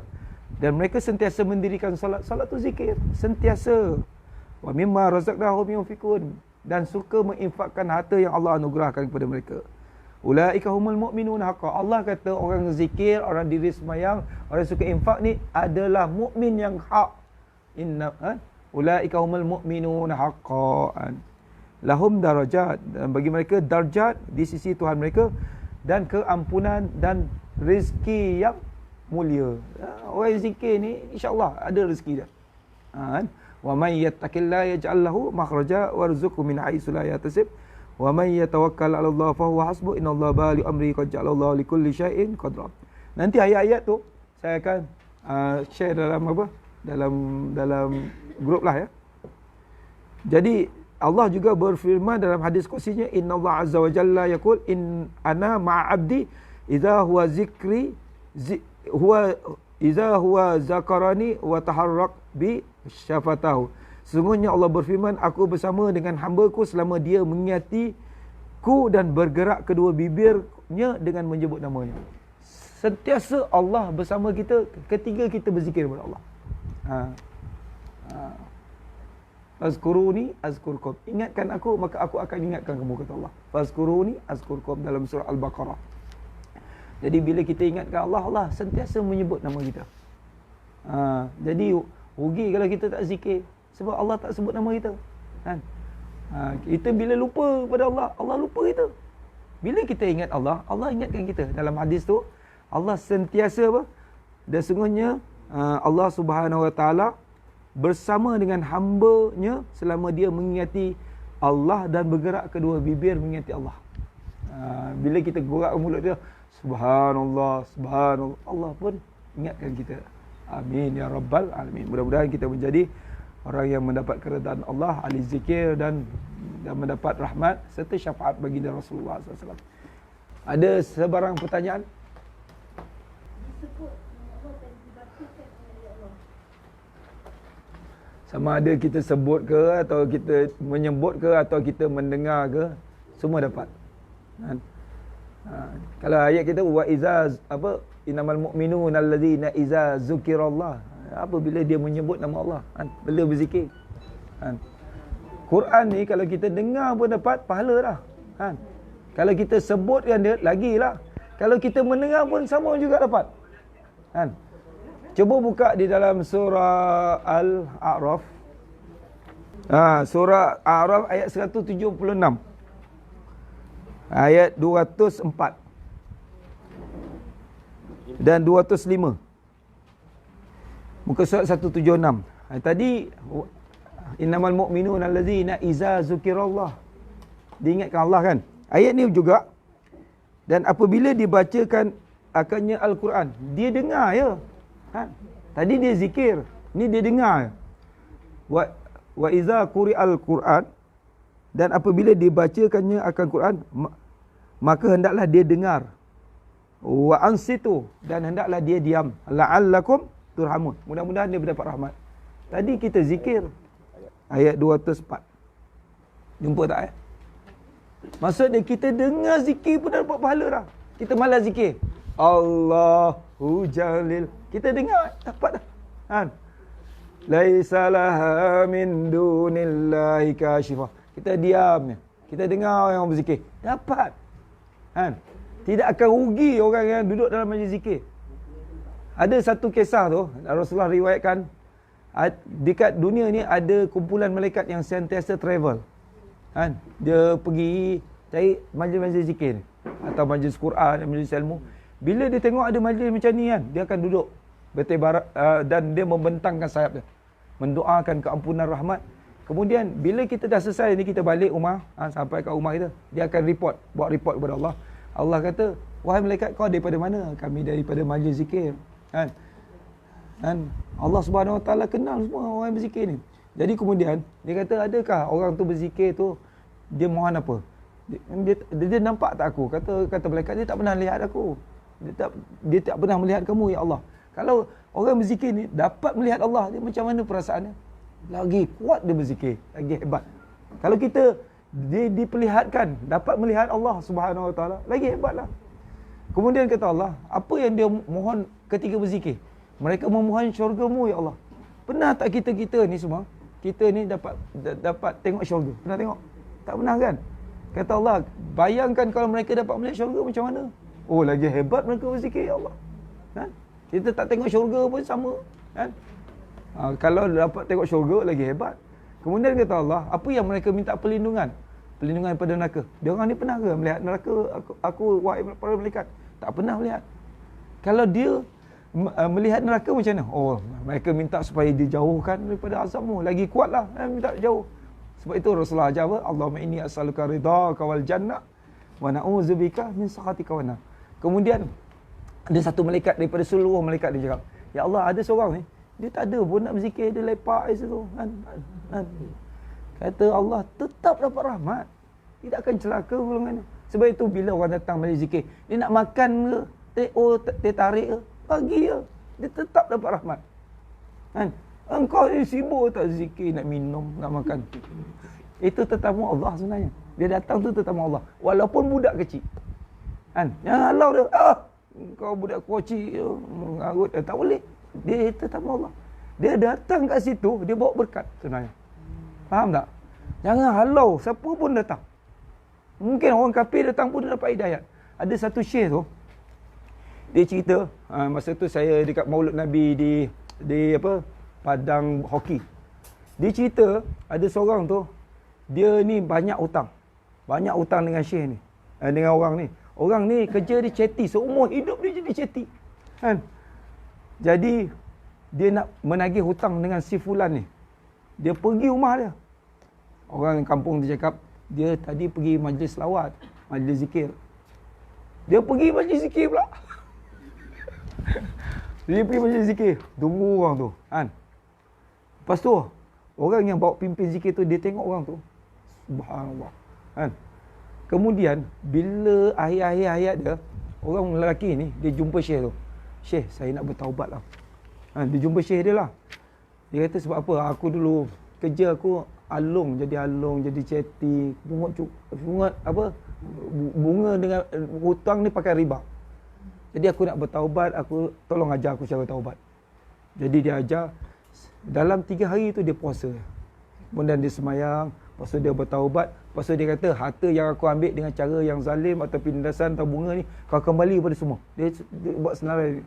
Dan mereka sentiasa mendirikan salat. Salat tu zikir sentiasa. Wa mimma razaqnahum yunfikun, dan suka menginfakkan harta yang Allah anugerahkan kepada mereka. Ulaika humul mu'minuna haqqan. Allah kata orang zikir, orang diri semayang, orang suka infak ni adalah mukmin yang hak. Ulaika humul mu'minuna haqqan. Lahum darajat, dan bagi mereka darjat di sisi Tuhan mereka, dan keampunan dan rezeki yang mulia. Orang zikir ni insya-Allah ada rezeki dia. Wa may yattaqillaha yaj'al lahu makhraja warzuqhu min haitsu la yahtasib wa may yatawakkal 'ala Allah fa huwa hasbuh innallaha baligh amri qad ja'ala Allah likulli syai'in qadra. Nanti ayat-ayat tu saya akan share dalam dalam grup lah ya. Jadi Allah juga berfirman dalam hadis qudsinya, innallaha azza wa jalla yaqul in ana ma'a 'abdi idza huwa zikri idza huwa zakarani wa taharrak bi syafatahu. Sesungguhnya Allah berfirman, aku bersama dengan hamba-Ku selama dia mengingati-Ku dan bergerak kedua bibirnya dengan menyebut namanya. Sentiasa Allah bersama kita ketika kita berzikir kepada Allah. Azkuruni azkurkum. Ingatkan aku, maka aku akan ingatkan kamu, kata Allah. Fazkuruni azkurkum dalam surah Al-Baqarah. Jadi bila kita ingatkan Allah, Allah sentiasa menyebut nama kita. Jadi rugi kalau kita tak zikir, sebab Allah tak sebut nama kita. Kita bila lupa kepada Allah, Allah lupa kita. Bila kita ingat Allah, Allah ingatkan kita. Dalam hadis tu, Allah sentiasa dan sungguhnya Allah Subhanahu Wa Taala bersama dengan hamba-Nya selama dia mengingati Allah dan bergerak kedua bibir mengingati Allah. Bila kita gerak mulut dia, subhanallah, subhanallah, Allah pun ingatkan kita. Amin ya rabbal alamin. Mudah-mudahan kita menjadi orang yang mendapat keredaan Allah, ahli zikir dan mendapat rahmat serta syafaat baginda Rasulullah SAW. Ada sebarang pertanyaan? Sama ada kita sebut ke, atau kita menyebut ke, atau kita mendengar ke, semua dapat. Kalau ayat kita wa iza innamal mu'minuna allazina iza zukirallah, apabila dia menyebut nama Allah, bila berzikir. Quran ni kalau kita dengar pun dapat pahala dah. Kalau kita sebutkan dia lagilah. Kalau kita mendengar pun sama juga dapat. Cuba buka di dalam surah Al-A'raf. Surah Al-A'raf ayat 176. Ayat 204 dan 205. Muka surat 176. Tadi innamal mu'minuna allazina iza zukirallah, diingatkan Allah kan. Ayat ni juga Dan apabila dibacakan akannya Al-Quran, dia dengar ya. Tadi dia zikir, ni dia dengar. Wa iza quri'al Quran, dan apabila dibacakannya akan Quran, maka hendaklah dia dengar. Wa ansitu, dan hendaklah dia diam. La'allakum turhamun, mudah-mudahan dia mendapat rahmat. Tadi kita zikir ayat 204. Jumpa tak Maksudnya kita dengar zikir pun dapat pahala dah. Kita malas zikir Allahu Jalil, kita dengar dapat dah. Laisa laha min dunillahi kashifah, kita diam, kita dengar orang berzikir, dapat. Tidak akan rugi orang yang duduk dalam majlis zikir. Ada satu kisah tu Rasulullah riwayatkan, dekat dunia ni ada kumpulan malaikat yang sentiasa travel. Dia pergi cari majlis-majlis zikir atau majlis Quran, majlis ilmu. Bila dia tengok ada majlis macam ni dia akan duduk bertebarak, dan dia membentangkan sayap dia, mendoakan keampunan rahmat. Kemudian bila kita dah selesai ni, kita balik rumah, sampai kat rumah kita, dia akan buat report kepada Allah. Allah kata, wahai malaikat, kau daripada mana? Kami daripada majlis zikir. Allah Subhanahu Wa Taala kenal semua orang berzikir ni. Jadi kemudian dia kata, adakah orang tu berzikir tu dia mohon apa? Dia nampak tak aku? Kata malaikat, dia tak pernah lihat aku. Dia tak pernah melihat kamu, ya Allah. Kalau orang berzikir ni dapat melihat Allah, dia macam mana perasaannya? Lagi kuat dia berzikir, lagi hebat. Kalau kita diperlihatkan dapat melihat Allah Subhanahu Wa Taala, lagi hebatlah. Kemudian kata Allah, apa yang dia mohon ketika berzikir? Mereka memohon syurga-Mu, ya Allah. Pernah tak kita ni semua, kita ni dapat tengok syurga? Pernah tengok? Tak pernah kan? Kata Allah, bayangkan kalau mereka dapat melihat syurga macam mana? Oh, lagi hebat mereka berzikir, ya Allah. Kita tak tengok syurga pun sama. Kalau dapat tengok syurga, lagi hebat. Kemudian kata Allah, apa yang mereka minta perlindungan? Perlindungan daripada neraka. Dia orang ni pernah ke melihat neraka? Aku wahai para malaikat, tak pernah melihat. Kalau dia melihat neraka macam mana? Oh, mereka minta supaya dijauhkan daripada azab-Mu. Lagi kuatlah, minta jauh. Sebab itu Rasulullah ajar apa? Allahumma inni as'aluka ridhaka wal jannah wa na'udzubika min sakhatika wan nar. Kemudian ada satu malaikat daripada seluruh malaikat, dia cakap, ya Allah, ada seorang ni, dia tak ada pun nak berzikir, dia lepak di situ. Kata Allah, tetap dapat rahmat, tidak akan celaka golongan ni. Sebab itu bila orang datang majlis zikir, dia nak makan ke, teh tarik ke, bagi ke, dia tetap dapat rahmat. Engkau ni sibuk tak zikir, nak minum, nak makan. Itu tetamu Allah sebenarnya. Dia datang tu tetamu Allah, walaupun budak kecil. Jangan halau dia. Kau budak kecil mengarut, tak boleh. Dia tetamu Allah. Dia datang kat situ, dia bawa berkat sebenarnya. Faham tak? Jangan halau siapa pun datang. Mungkin orang kafir datang pun dia dapat hidayat. Ada satu syekh tu, dia cerita, masa tu saya dekat Maulud Nabi di apa, padang hoki. Dia cerita ada seorang tu, dia ni banyak hutang. Banyak hutang dengan syekh ni, dengan orang ni. Orang ni kerja dia ceti, seumur hidup dia jadi ceti. Jadi dia nak menagih hutang dengan si fulan ni. Dia pergi rumah dia. Orang kampung dia cakap, dia tadi pergi majlis selawat, majlis zikir. Dia pergi majlis zikir pula. Dia pergi majlis zikir, tunggu orang tu. Lepas tu, orang yang bawa pimpin zikir tu, dia tengok orang tu. Subhanallah. Kemudian, bila akhir-akhir hayat dia, orang lelaki ni, dia jumpa syekh tu. Syekh, saya nak bertaubat lah. Dia jumpa syekh dia lah. Dia kata, sebab apa? Aku dulu, kerja aku alung, jadi ceti, bunga apa? Bunga dengan hutang ni pakai riba. Jadi aku nak bertaubat, tolong ajar aku cara taubat. Jadi dia ajar, dalam 3 hari tu dia puasa. Kemudian dia semayang, lepas tu dia bertaubat, lepas tu dia kata, harta yang aku ambil dengan cara yang zalim atau penindasan atau bunga ni, kau kembali pada semua. Dia buat senarai ni.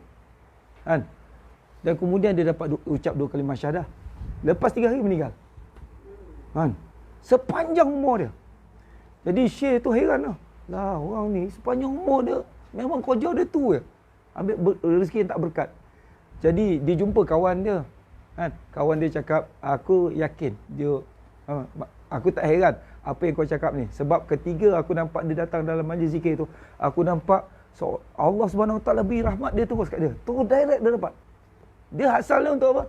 Dan kemudian dia dapat ucap 2 kalimah syahadah. Lepas 3 hari meninggal. Sepanjang umur dia. Jadi syekh tu heran lah, orang ni sepanjang umur dia memang kerja dia tu je, ambil rezeki yang tak berkat. Jadi dia jumpa kawan dia. Kawan dia cakap, aku yakin dia, aku tak heran apa yang kau cakap ni. Sebab ketiga aku nampak dia datang dalam majlis zikir tu, aku nampak Allah Subhanahu Wa Taala beri rahmat dia terus kat dia. Terus direct dia dapat. Dia asalnya untuk apa?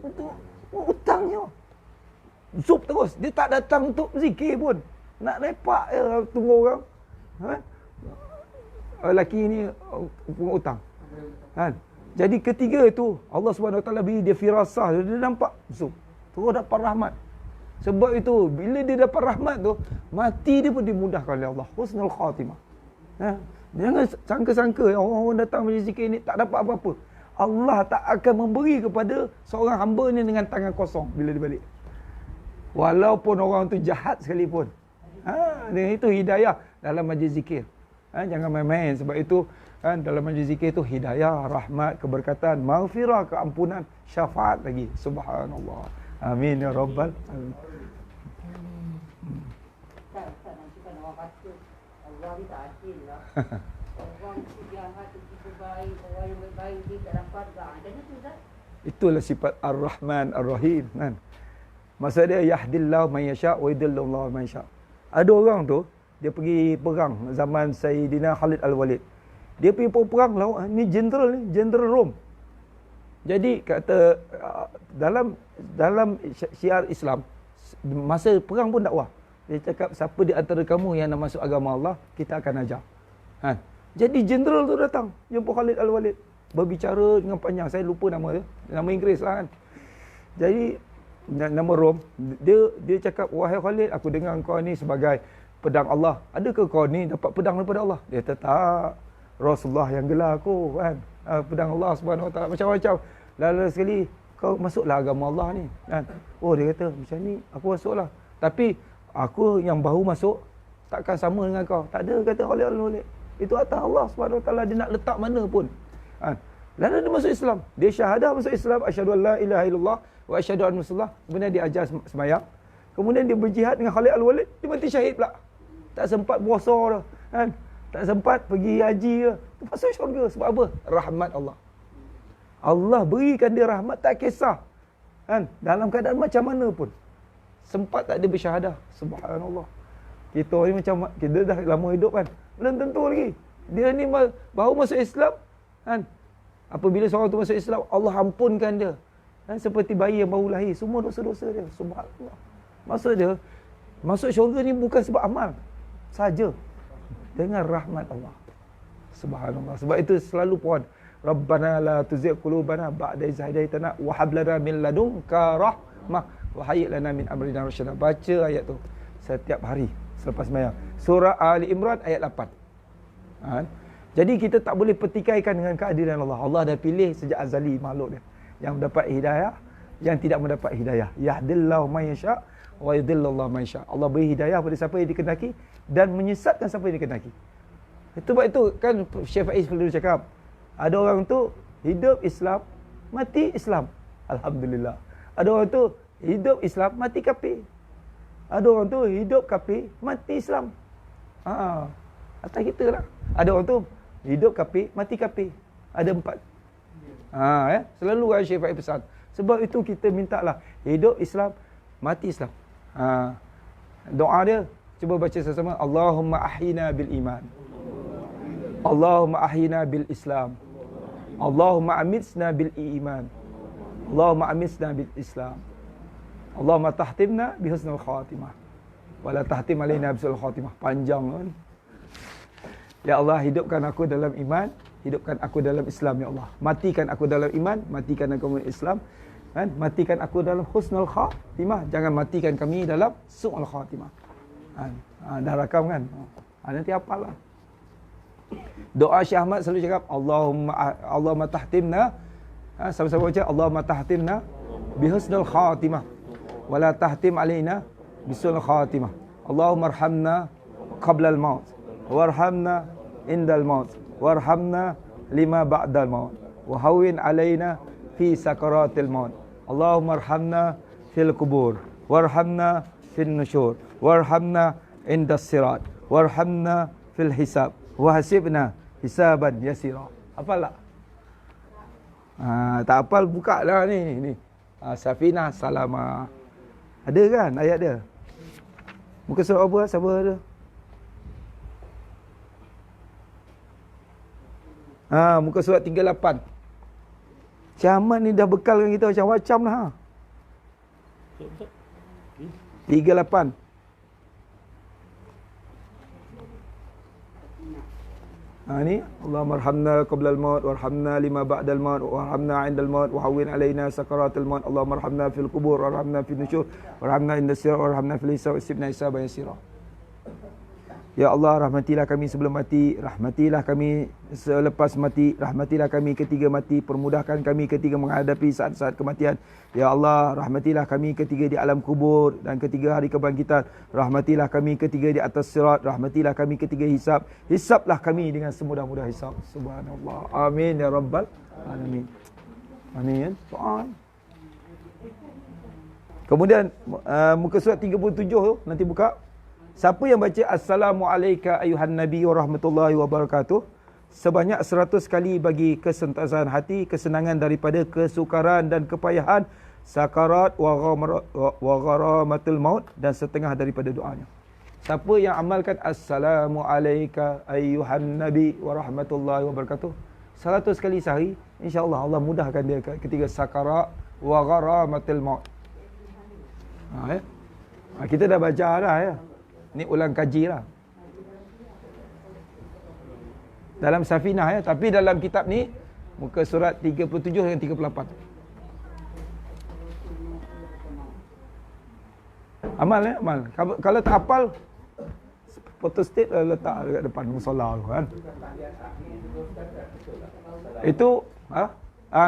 Untuk hutangnya. Zup terus. Dia tak datang untuk zikir pun. Nak lepak tunggu orang. Lelaki ni hutang. Kan? Jadi ketiga itu Allah Subhanahu Wa Taala beri dia firasah, dia nampak zup. Terus dapat rahmat. Sebab itu bila dia dapat rahmat tu, mati dia pun dimudahkan oleh Allah. Husnul khatimah. Jangan sangka-sangka orang-orang datang majlis zikir ni tak dapat apa-apa. Allah tak akan memberi kepada seorang hamba ni dengan tangan kosong bila dia balik. Walaupun orang tu jahat sekalipun. Itu hidayah dalam majlis zikir. Jangan main-main. Sebab itu dalam majlis zikir tu hidayah, rahmat, keberkatan, maghfirah, keampunan, syafaat lagi. Subhanallah. Amin ya rabbal alamin. Tak nanti kan orang kata Allah ni tak adil lah. Orang tu jahat, tu baik, orang yang baik dia tak dapat tak. Macam tu Ustaz. Itulah sifat Ar-Rahman Ar-Rahim kan. Maksud dia yahdillahu man yasha wa yudillullahu man yasha. Ada orang tu dia pergi perang zaman Sayyidina Khalid Al-Walid. Dia pergi perang lawan ni jenderal Rom. Jadi kata dalam syiar Islam masa perang pun dakwah. Dia cakap siapa di antara kamu yang nak masuk agama Allah, kita akan ajar. Jadi jenderal tu datang jumpa Khalid Al-Walid, berbicara dengan panjang. Saya lupa nama dia. Nama Inggeris lah kan. Jadi nama Rom, dia cakap, wahai Khalid, aku dengar kau ni sebagai pedang Allah. Adakah kau ni dapat pedang daripada Allah? Dia kata, tak. Rasulullah yang gelar aku kan. Pedang Allah Subhanahu Wa Taala macam-macam. Lalu sekali kau masuklah agama Allah ni kan. Oh, dia kata macam ni aku masuklah. Tapi aku yang baru masuk takkan sama dengan kau. Tak ada kata Khalid. Itu atas Allah Subhanahu Wa Taala dia nak letak mana pun. Lalu dia masuk Islam. Dia syahadah masuk Islam, asyhadu an la ilaha illallah wa asyhadu anna Rasulullah. Kemudian dia ajar sembahyang. Kemudian dia berjihad dengan Khalid Al-Walid, dia mati syahid pula. Tak sempat puasa dah kan. Tak sempat pergi haji ke. Masuk syurga. Sebab apa? Rahmat Allah. Allah berikan dia rahmat tak kisah. Kan? Dalam keadaan macam mana pun. Sempat tak dia bersyahadah. Subhanallah. Kita ni macam, kita dah lama hidup kan. Belum tentu lagi. Dia ni baru masuk Islam. Kan? Apabila seorang tu masuk Islam, Allah ampunkan dia. Kan? Seperti bayi yang baru lahir. Semua dosa-dosa dia. Subhanallah. Maksud dia, masuk syurga ni bukan sebab amal saja. Dengan rahmat Allah. Subhanallah. Sebab itu selalu pohon. Rabbana la tuzigh qulubana ba'da idh hadaitana wa hab lana min ladunka rahmah wa hayyi lana min amrina rasyada. Baca ayat tu setiap hari selepas sembahyang. Surah Ali Imran ayat 8. Jadi kita tak boleh pertikaikan dengan keadilan Allah. Allah dah pilih sejak azali makhluk dia. Yang mendapat hidayah, yang tidak mendapat hidayah. Yahdillahu man yasha wa yudillullahu man yasha. Allah beri hidayah pada siapa yang dikehendaki dan menyesatkan siapa yang dikehendaki. Sebab itu kan Syekh Faiz dulu cakap, ada orang tu hidup Islam, mati Islam. Alhamdulillah. Ada orang tu hidup Islam, mati kafir. Ada orang tu hidup kafir, mati Islam. Atas kita lah. Ada orang tu hidup kafir, mati kafir. Ada 4. Selalu kan Syekh Faiz pesan. Sebab itu kita mintalah hidup Islam, mati Islam. Doa dia cuba baca sama-sama. Allahumma ahyina bil iman. Allahumma ahyina bil Islam. Allahumma amitsna bil iman. Allahumma amitsna bil Islam. Allahumma tahtimna bi husnul khatimah. Wala tahtim alaina bi su'il khatimah. Panjang kan. Ya Allah, hidupkan aku dalam iman, hidupkan aku dalam Islam ya Allah. Matikan aku dalam iman, matikan aku dalam Islam. Kan? Matikan aku dalam husnul khatimah, jangan matikan kami dalam su'ul khatimah. Dah rakam kan? Nanti apalah. Doa Syekh Ahmad selalu cakap Allahumma tahtimna, sama-sama baca Allahumma tahtimna bi husnul khatimah wala tahtim alaina bi su'ul khatimah. Allahumma arhamna qabla al-maut warhamna indal maut warhamna lima ba'dal maut wa hawwin alaina fi sakaratil maut. Allahumma arhamna fil qubur warhamna fil nusyur warhamna indas sirat warhamna fil hisab wa hasibna hisaban yasira. Hafal tak? Tak hafal buka lah ni. Safinah Salamah. Ada kan ayat dia? Muka surat apa? Siapa ada? Muka surat 38. Camat ni dah bekalkan kita macam-macam lah. 38. Ni Allahumma arhamna qabla al-maut warhamna lima ba'da al-maut warhamna 'inda al-maut wa hawwin 'alaina sakaratul maut. Allahumma arhamna fil qubur warhamna fil nusyur warhamna inda sirat warhamna fil hisab wasibna hisaban yasira. Ya Allah, rahmatilah kami sebelum mati, rahmatilah kami selepas mati, rahmatilah kami ketika mati, permudahkan kami ketika menghadapi saat-saat kematian. Ya Allah, rahmatilah kami ketika di alam kubur dan ketika hari kebangkitan. Rahmatilah kami ketika di atas sirat, rahmatilah kami ketika hisab. Hisablah kami dengan semudah-mudah hisab. Subhanallah. Amin ya rabbal alamin. Amin. Doa. Kemudian muka surat 37 tu nanti buka. Siapa yang baca Assalamualaikum ayuhan Nabi wa rahmatullahi wa barakatuh sebanyak 100 kali bagi kesentasan hati, kesenangan daripada kesukaran dan kepayahan, sakarat wa gharamatul maut, dan setengah daripada doanya. Siapa yang amalkan Assalamualaikum ayuhan Nabi wa rahmatullahi wa barakatuh 100 kali sehari, insya-Allah Allah mudahkan dia ketika sakarat wa gharamatul maut. Kita dah baca dah ya. Ni ulang kaji lah. Dalam Safinah ya. Tapi dalam kitab ni, muka surat 37 dan 38. Amal ya, amal. Kalau tak hafal, photostat letak dekat depan musola tu kan. Itu,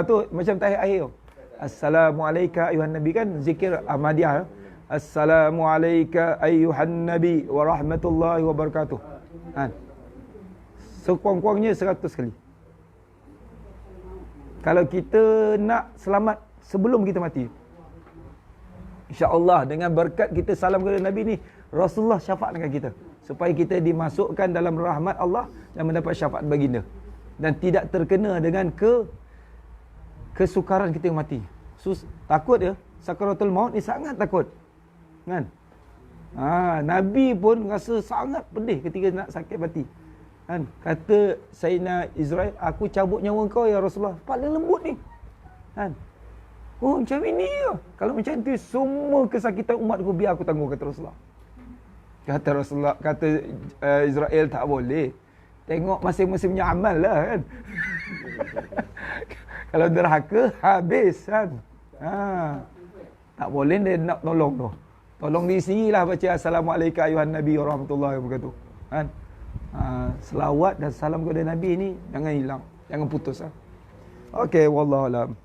tu macam akhir-akhir. Assalamualaikum ayuhan Nabi kan, zikir Ahmadiyah ya. Assalamualaikum ayyuhan Nabi wa rahmatullahi wa barakatuh. Sekurang-kurangnya 100 kali. Kalau kita nak selamat sebelum kita mati, insya-Allah dengan berkat kita salam kepada Nabi ni, Rasulullah syafaat dengan kita supaya kita dimasukkan dalam rahmat Allah dan mendapat syafaat baginda dan tidak terkena dengan kesukaran kita yang mati. Takut ya, sakaratul maut ni sangat takut. Kan? Nabi pun rasa sangat pedih ketika nak sakit mati. Kan? Kata Sayyidina Israel, aku cabut nyawa kau ya Rasulullah. Paling lembut ni. Kan? Oh, macam ini ya. Kalau macam tu semua kesakitan umatku biar aku tanggung, kata Rasulullah. Kata Rasulullah, kata Israel, tak boleh. Tengok masing-masing punya amal lah kan. Kalau derhaka habis kan. Tak boleh dia nak tolong tu. Tolong di sinilah baca Assalamualaikum ayuhan Nabi wa rahmatullahi wa barakatuh. Kan? Selawat dan salam kepada Nabi ni jangan hilang, jangan putus. Okey, wallahu alam.